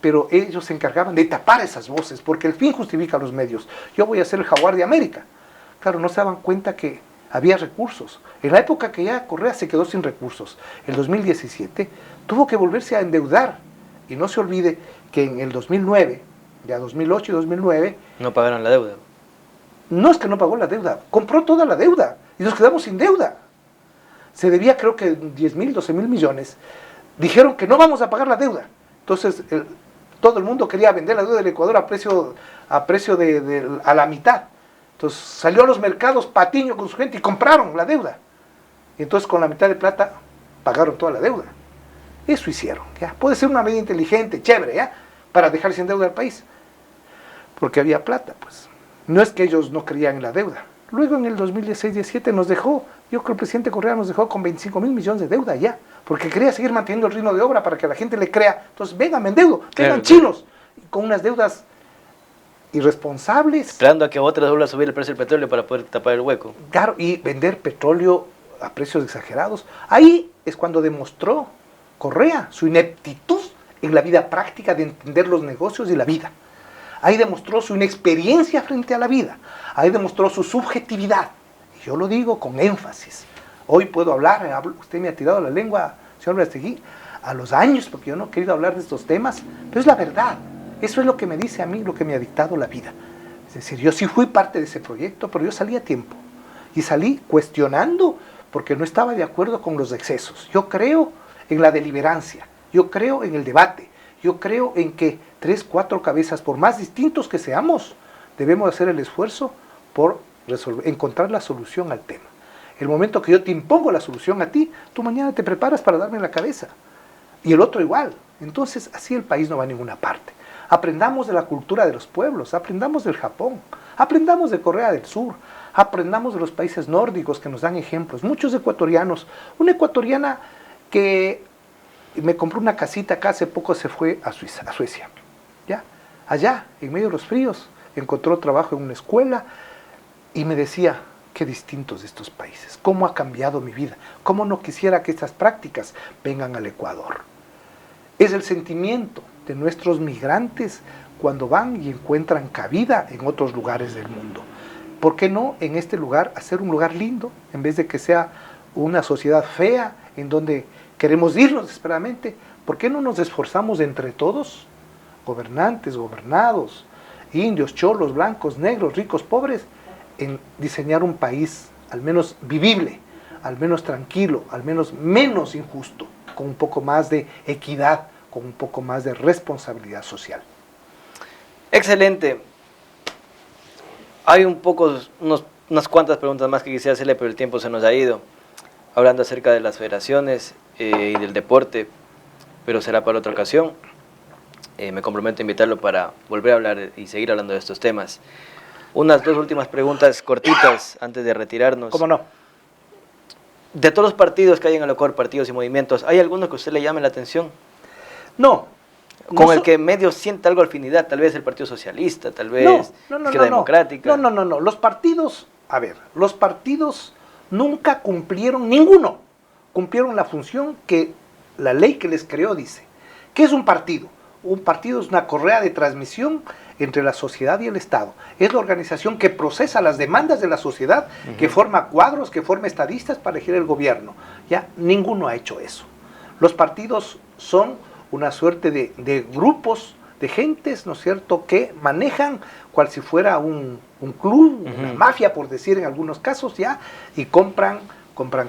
pero ellos se encargaban de tapar esas voces, porque el fin justifica los medios. Yo voy a ser el jaguar de América. Claro, no se daban cuenta que había recursos. En la época que ya Correa se quedó sin recursos, el 2017, tuvo que volverse a endeudar. Y no se olvide que en el 2009, ya 2008 y 2009... No pagaron la deuda. No es que no pagó la deuda, compró toda la deuda y nos quedamos sin deuda. Se debía creo que 10.000, 12.000 millones. Dijeron que no vamos a pagar la deuda. Entonces Todo el mundo quería vender la deuda del Ecuador a la mitad. Entonces salió a los mercados Patiño con su gente y compraron la deuda. Y entonces con la mitad de plata pagaron toda la deuda. Eso hicieron, ¿ya? Puede ser una medida inteligente, chévere, ¿ya? Para dejar sin deuda al país. Porque había plata, pues. No es que ellos no creían en la deuda. Luego en el 2016-17 nos dejó, yo creo que el presidente Correa nos dejó con 25.000 millones de deuda ya, porque quería seguir manteniendo el ritmo de obra para que la gente le crea. Entonces, vengan, me endeudo, vengan chinos, con unas deudas irresponsables. Esperando a que otra vuelva a subir el precio del petróleo para poder tapar el hueco. Claro, y vender petróleo a precios exagerados. Ahí es cuando demostró Correa su ineptitud en la vida práctica de entender los negocios y la vida. Ahí demostró su inexperiencia frente a la vida. Ahí demostró su subjetividad. Y yo lo digo con énfasis. Hoy puedo hablar, usted me ha tirado la lengua, señor Verástegui, a los años, porque yo no he querido hablar de estos temas, pero es la verdad. Eso es lo que me dice a mí, lo que me ha dictado la vida. Es decir, yo sí fui parte de ese proyecto, pero yo salí a tiempo. Y salí cuestionando porque no estaba de acuerdo con los excesos. Yo creo en la deliberancia, yo creo en el debate, yo creo en que 3, 4 cabezas, por más distintos que seamos, debemos hacer el esfuerzo por encontrar la solución al tema. El momento que yo te impongo la solución a ti, tú mañana te preparas para darme la cabeza. Y el otro igual. Entonces, así el país no va a ninguna parte. Aprendamos de la cultura de los pueblos, aprendamos del Japón, aprendamos de Corea del Sur, aprendamos de los países nórdicos que nos dan ejemplos. Muchos ecuatorianos, una ecuatoriana que me compró una casita acá, hace poco se fue a Suecia. ¿Ya? Allá, en medio de los fríos, encontró trabajo en una escuela y me decía, qué distintos de estos países, cómo ha cambiado mi vida, cómo no quisiera que estas prácticas vengan al Ecuador. Es el sentimiento de nuestros migrantes cuando van y encuentran cabida en otros lugares del mundo. ¿Por qué no en este lugar hacer un lugar lindo, en vez de que sea una sociedad fea, en donde queremos irnos desesperadamente? ¿Por qué no nos esforzamos entre todos, gobernantes, gobernados, indios, cholos, blancos, negros, ricos, pobres, en diseñar un país al menos vivible, al menos tranquilo, al menos menos injusto, con un poco más de equidad, con un poco más de responsabilidad social? Excelente. Hay unas cuantas preguntas más que quisiera hacerle, pero el tiempo se nos ha ido. Hablando acerca de las federaciones y del deporte, pero será para otra ocasión. Me comprometo a invitarlo para volver a hablar y seguir hablando de estos temas. Unas 2 últimas preguntas cortitas antes de retirarnos. ¿Cómo no? De todos los partidos que hay en el Ecuador, partidos y movimientos, ¿hay alguno que a usted le llame la atención? No. Con el que medio sienta algo afinidad, tal vez el Partido Socialista, tal vez Izquierda Democrática. No. Los partidos, los partidos nunca cumplieron, ninguno cumplieron la función que la ley que les creó dice. ¿Qué es un partido? Un partido es una correa de transmisión entre la sociedad y el Estado. Es la organización que procesa las demandas de la sociedad, que forma cuadros, que forma estadistas para elegir el gobierno. Ya, ninguno ha hecho eso. Los partidos son una suerte de grupos de gentes, ¿no es cierto?, que manejan cual si fuera un club, una mafia, por decir en algunos casos, ya, y compran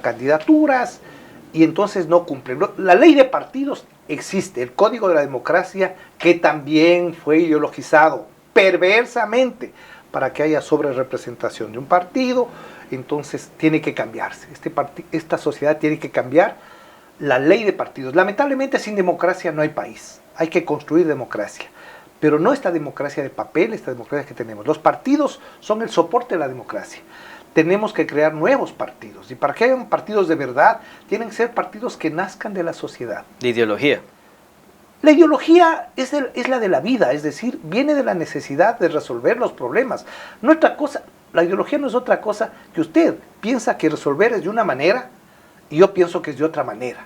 candidaturas, y entonces no cumplen. La ley de partidos existe, el Código de la Democracia, que también fue ideologizado perversamente para que haya sobrerepresentación de un partido. Entonces tiene que cambiarse, esta sociedad tiene que cambiar la ley de partidos. Lamentablemente sin democracia no hay país, hay que construir democracia, pero no esta democracia de papel, esta democracia que tenemos. Los partidos son el soporte de la democracia. Tenemos que crear nuevos partidos, y para que hayan partidos de verdad, tienen que ser partidos que nazcan de la sociedad. De ideología. La ideología es la de la vida, es decir, viene de la necesidad de resolver los problemas. No es otra cosa, la ideología no es otra cosa que usted piensa que resolver es de una manera, y yo pienso que es de otra manera.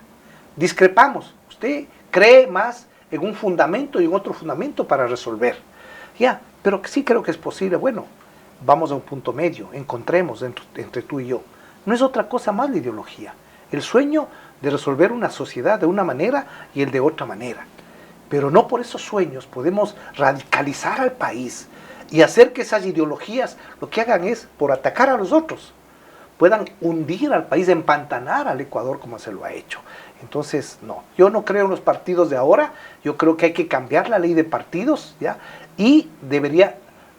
Discrepamos, usted cree más en un fundamento y en otro fundamento para resolver. Ya, pero sí creo que es posible, bueno, vamos a un punto medio, encontremos entre tú y yo. No es otra cosa más la ideología. El sueño de resolver una sociedad de una manera y el de otra manera. Pero no por esos sueños podemos radicalizar al país y hacer que esas ideologías lo que hagan es por atacar a los otros, puedan hundir al país, empantanar al Ecuador como se lo ha hecho. Entonces, no, yo no creo en los partidos de ahora, yo creo que hay que cambiar la ley de partidos, ¿ya? Y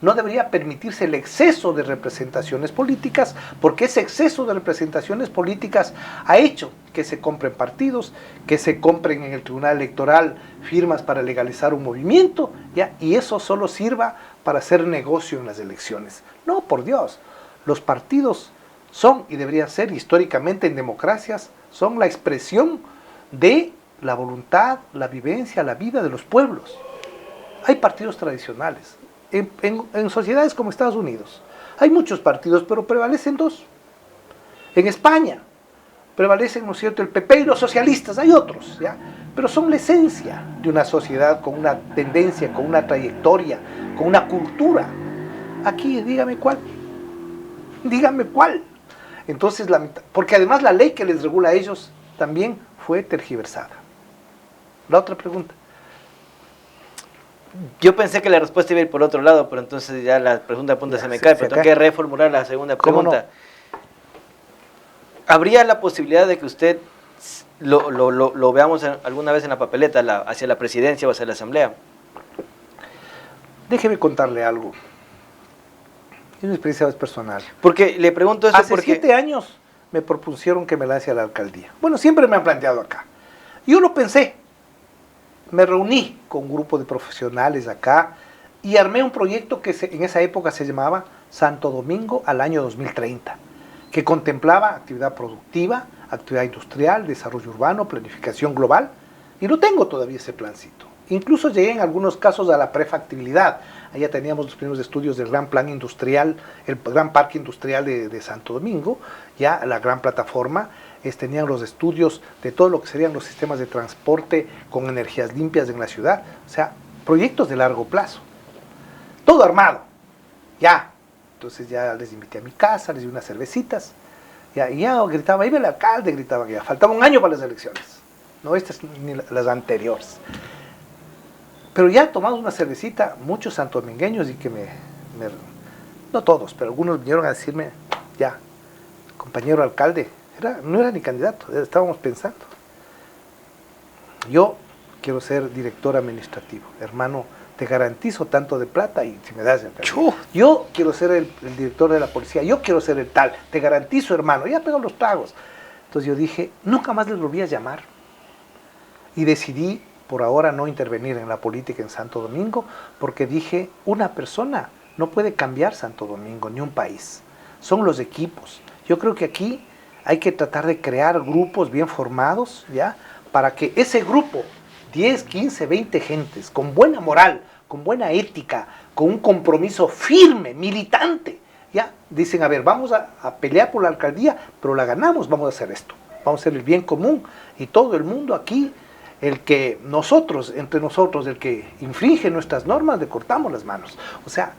no debería permitirse el exceso de representaciones políticas, porque ese exceso de representaciones políticas ha hecho que se compren partidos, que se compren en el Tribunal Electoral firmas para legalizar un movimiento, ¿ya? Y eso solo sirva para hacer negocio en las elecciones. No, por Dios, los partidos son y deberían ser históricamente en democracias, son la expresión de la voluntad, la vivencia, la vida de los pueblos. Hay partidos tradicionales. En sociedades como Estados Unidos hay muchos partidos, pero prevalecen dos. En España prevalecen, ¿no es cierto?, el PP y los socialistas, hay otros, ¿ya? Pero son la esencia de una sociedad con una tendencia, con una trayectoria, con una cultura. Aquí, dígame cuál. Dígame cuál. Entonces, porque además la ley que les regula a ellos también fue tergiversada. La otra pregunta. Yo pensé que la respuesta iba a ir por otro lado, pero entonces ya la segunda pregunta se me cae, pero tengo que reformular la segunda pregunta. No? ¿Habría la posibilidad de que usted lo veamos alguna vez en la papeleta, hacia la presidencia o hacia la asamblea? Déjeme contarle algo. Es una experiencia personal. Porque le pregunto eso Hace porque... 7 años me propusieron que me lance a la alcaldía. Bueno, siempre me han planteado acá. Yo lo pensé. Me reuní con un grupo de profesionales acá y armé un proyecto que en esa época se llamaba Santo Domingo al año 2030, que contemplaba actividad productiva, actividad industrial, desarrollo urbano, planificación global, y no tengo todavía ese plancito. Incluso llegué en algunos casos a la prefactibilidad. Allá teníamos los primeros estudios del gran plan industrial, el gran parque industrial de Santo Domingo, ya la gran plataforma. Tenían los estudios de todo lo que serían los sistemas de transporte con energías limpias en la ciudad. O sea, proyectos de largo plazo. Todo armado. Ya. Entonces ya les invité a mi casa, les di unas cervecitas. Ya, y ya gritaba, ahí ve el alcalde, gritaba que ya faltaba un año para las elecciones. No estas ni las anteriores. Pero ya tomamos una cervecita, muchos santodomingueños, y que no todos, pero algunos vinieron a decirme, ya, compañero alcalde, no era ni candidato, estábamos pensando. Yo quiero ser director administrativo, hermano, te garantizo tanto de plata y si me das el alcalde. Yo quiero ser el director de la policía, yo quiero ser el tal, te garantizo, hermano, ya pegó los tragos. Entonces yo dije, nunca más les volví a llamar. Y decidí por ahora no intervenir en la política en Santo Domingo, porque dije, una persona no puede cambiar Santo Domingo, ni un país. Son los equipos. Yo creo que aquí hay que tratar de crear grupos bien formados, ¿ya? Para que ese grupo, 10, 15, 20 gentes, con buena moral, con buena ética, con un compromiso firme, militante, ¿ya? Dicen, a ver, vamos a pelear por la alcaldía, pero la ganamos, vamos a hacer esto. Vamos a hacer el bien común y todo el mundo aquí, entre nosotros, el que infringe nuestras normas, le cortamos las manos. O sea,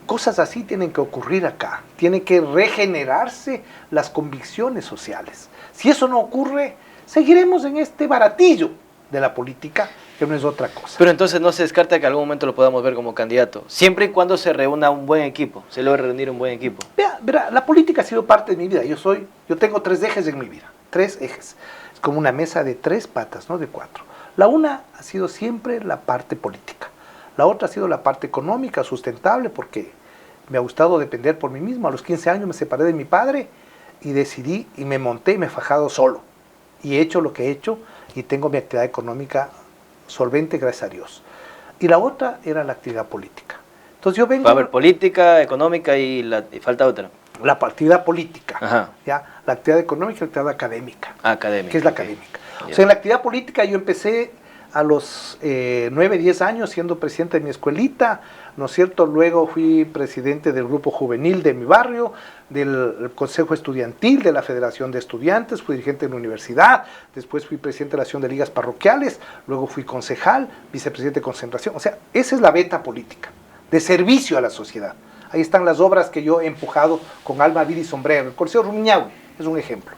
cosas así tienen que ocurrir acá. Tienen que regenerarse las convicciones sociales. Si eso no ocurre, seguiremos en este baratillo de la política, que no es otra cosa. Pero entonces no se descarta que en algún momento lo podamos ver como candidato, siempre y cuando se reúna un buen equipo, se logre reunir un buen equipo. Verá, la política ha sido parte de mi vida. Yo tengo 3 ejes en mi vida, 3 ejes. Es como una mesa de 3 patas, no de 4. La una ha sido siempre la parte política. La otra ha sido la parte económica, sustentable, porque me ha gustado depender por mí mismo. A los 15 años me separé de mi padre y decidí y me monté y me he fajado solo. Y he hecho lo que he hecho y tengo mi actividad económica solvente, gracias a Dios. Y la otra era la actividad política. Entonces yo vengo... Va a haber política, económica y falta otra. La actividad política, Ajá. ¿ya? La actividad económica y la actividad académica. Académica. ¿Qué es la académica? O sea, en la actividad política yo empecé a los 9, 10 años siendo presidente de mi escuelita, ¿no es cierto? Luego fui presidente del grupo juvenil de mi barrio, del consejo estudiantil, de la Federación de Estudiantes, fui dirigente en la universidad, después fui presidente de la Asociación de Ligas Parroquiales, luego fui concejal, vicepresidente de concentración. O sea, esa es la beta política, de servicio a la sociedad. Ahí están las obras que yo he empujado con alma, vida y sombrero. El Coliseo Rumiñahui es un ejemplo.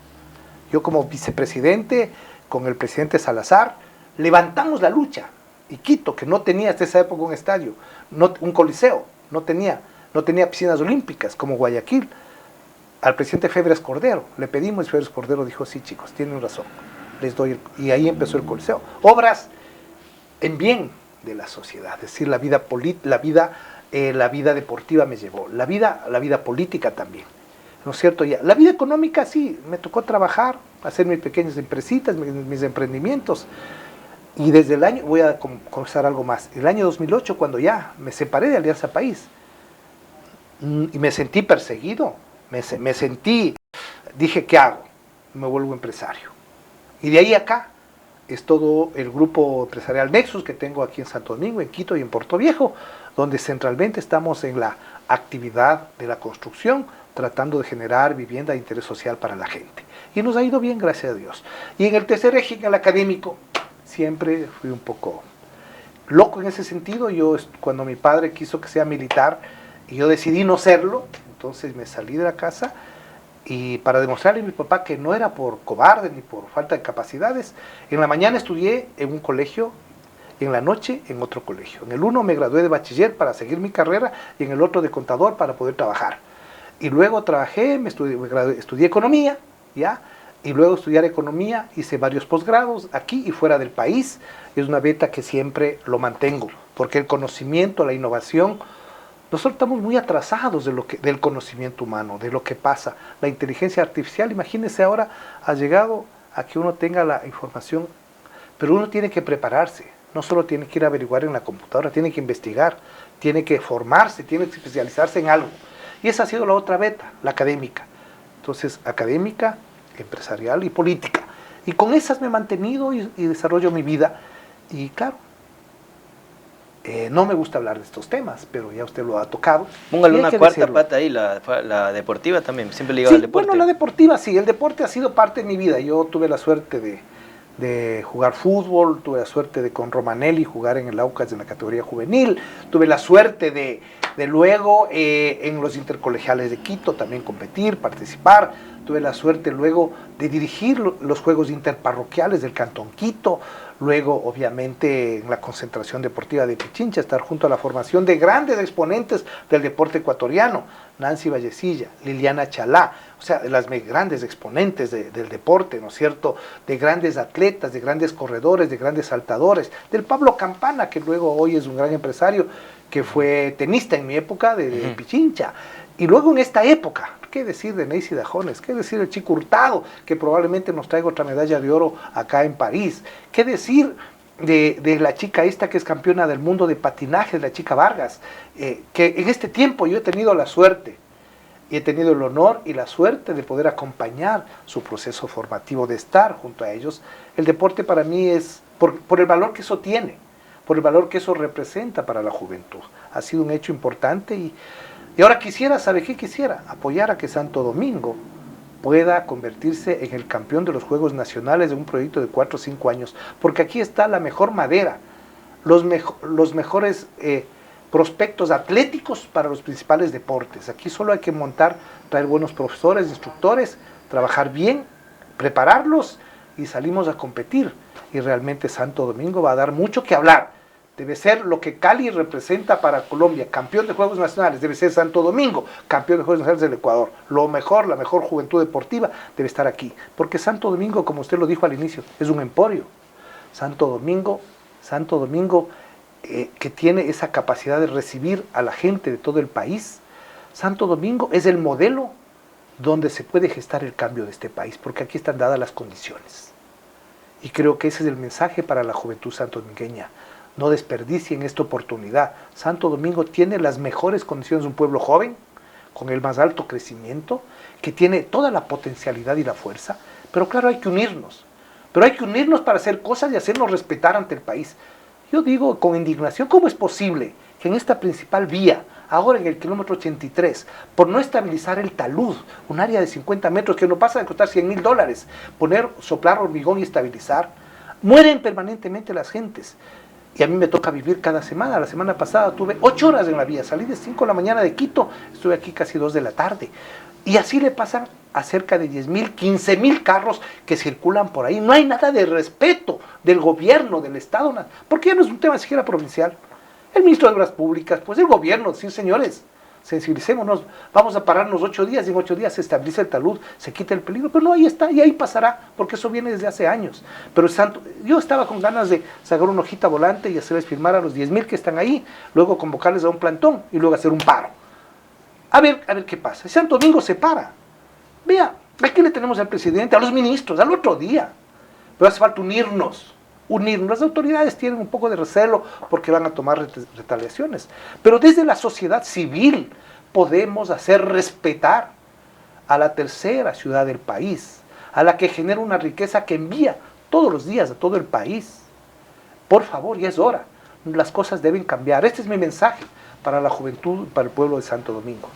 Yo como vicepresidente, con el presidente Salazar, levantamos la lucha. Y Quito, que no tenía hasta esa época un estadio, un coliseo, no tenía piscinas olímpicas como Guayaquil. al presidente Febres Cordero. Le pedimos y Febres Cordero dijo, sí chicos, tienen razón, les doy, y ahí empezó el Coliseo. Obras en bien de la sociedad, es decir, la vida deportiva me llevó, la vida política también, ¿no es cierto? Ya, la vida económica sí, me tocó trabajar, hacer mis pequeñas empresitas, mis emprendimientos, y desde el año, voy a confesar algo más, el año 2008, cuando ya me separé de Alianza País, y me sentí perseguido, dije, ¿qué hago? Me vuelvo empresario. Y de ahí acá es todo el grupo empresarial Nexus que tengo aquí en Santo Domingo, en Quito y en Puerto Viejo, donde centralmente estamos en la actividad de la construcción, tratando de generar vivienda de interés social para la gente. Y nos ha ido bien, gracias a Dios. Y en el tercer eje, en el académico, siempre fui un poco loco en ese sentido. Yo, cuando mi padre quiso que sea militar, y yo decidí no serlo, entonces me salí de la casa, y para demostrarle a mi papá que no era por cobarde ni por falta de capacidades, en la mañana estudié en un colegio y en la noche en otro colegio. En el uno me gradué de bachiller para seguir mi carrera y en el otro de contador para poder trabajar. Y luego trabajé, estudié economía, ¿ya? Y luego estudiar economía, hice varios posgrados aquí y fuera del país. Es una beta que siempre lo mantengo, porque el conocimiento, la innovación, nosotros estamos muy atrasados del conocimiento humano, de lo que pasa. La inteligencia artificial, imagínense ahora, ha llegado a que uno tenga la información, pero uno tiene que prepararse. No solo tiene que ir a averiguar en la computadora, tiene que investigar, tiene que formarse, tiene que especializarse en algo. Y esa ha sido la otra beta, la académica. Entonces, académica, empresarial y política. Y con esas me he mantenido y desarrollo mi vida. Y claro, no me gusta hablar de estos temas, pero ya usted lo ha tocado. Póngale una cuarta pata ahí, la deportiva también, siempre ligado al deporte. Bueno, la deportiva sí, el deporte ha sido parte de mi vida. Yo tuve la suerte de jugar fútbol, tuve la suerte de con Romanelli jugar en el Aucas en la categoría juvenil, tuve la suerte de luego en los intercolegiales de Quito también competir, participar, tuve la suerte luego de dirigir los juegos interparroquiales del Cantón Quito, luego obviamente en la concentración deportiva de Pichincha, estar junto a la formación de grandes exponentes del deporte ecuatoriano, Nancy Vallecilla, Liliana Chalá, o sea, de las grandes exponentes del deporte, ¿no es cierto?, de grandes atletas, de grandes corredores, de grandes saltadores, del Pablo Campana, que luego hoy es un gran empresario, que fue tenista en mi época de Pichincha, y luego en esta época, ¿qué decir de Neisy Dajones? ¿Qué decir del Chico Hurtado, que probablemente nos traiga otra medalla de oro acá en París? ¿Qué decir de la chica esta que es campeona del mundo de patinaje, de la chica Vargas? Que en este tiempo yo he tenido la suerte, y he tenido el honor y la suerte de poder acompañar su proceso formativo, de estar junto a ellos. El deporte para mí es, por el valor que eso tiene, por el valor que eso representa para la juventud. Ha sido un hecho importante y ahora quisiera, ¿sabe qué quisiera? Apoyar a que Santo Domingo pueda convertirse en el campeón de los Juegos Nacionales de un proyecto de 4 o 5 años, porque aquí está la mejor madera, los mejores prospectos atléticos para los principales deportes. Aquí solo hay que traer buenos profesores, instructores, trabajar bien, prepararlos y salimos a competir. Y realmente Santo Domingo va a dar mucho que hablar. Debe ser lo que Cali representa para Colombia, campeón de Juegos Nacionales, debe ser Santo Domingo, campeón de Juegos Nacionales del Ecuador. Lo mejor, la mejor juventud deportiva debe estar aquí, porque Santo Domingo, como usted lo dijo al inicio, es un emporio. Santo Domingo, que tiene esa capacidad de recibir a la gente de todo el país. Santo Domingo es el modelo donde se puede gestar el cambio de este país, porque aquí están dadas las condiciones. Y creo que ese es el mensaje para la juventud santodomingueña. No desperdicien esta oportunidad. Santo Domingo tiene las mejores condiciones de un pueblo joven, con el más alto crecimiento, que tiene toda la potencialidad y la fuerza, pero claro, hay que unirnos. Pero hay que unirnos para hacer cosas y hacernos respetar ante el país. Yo digo con indignación, ¿cómo es posible que en esta principal vía, ahora en el kilómetro 83, por no estabilizar el talud, un área de 50 metros que no pasa de costar $100,000, soplar hormigón y estabilizar, mueren permanentemente las gentes? Y a mí me toca vivir cada semana. La semana pasada tuve 8 horas en la vía, salí de 5 de la mañana de Quito, estuve aquí casi 2 de la tarde. Y así le pasan a cerca de 10,000, 15,000 carros que circulan por ahí. No hay nada de respeto del gobierno, del Estado, porque ya no es un tema siquiera provincial. El ministro de Obras Públicas, pues el gobierno, sí señores, sensibilicémonos, vamos a pararnos 8 días y en 8 días se estabiliza el talud, se quita el peligro, pero no, ahí está, y ahí pasará, porque eso viene desde hace años. Pero yo estaba con ganas de sacar una hojita volante y hacerles firmar a los 10.000 que están ahí, luego convocarles a un plantón y luego hacer un paro. A ver qué pasa. Santo Domingo se para. Vea, aquí le tenemos al presidente, a los ministros, al otro día. Pero hace falta unirnos. Las autoridades tienen un poco de recelo porque van a tomar retaliaciones. Pero desde la sociedad civil podemos hacer respetar a la tercera ciudad del país, a la que genera una riqueza que envía todos los días a todo el país. Por favor, ya es hora. Las cosas deben cambiar. Este es mi mensaje para la juventud, para el pueblo de Santo Domingo.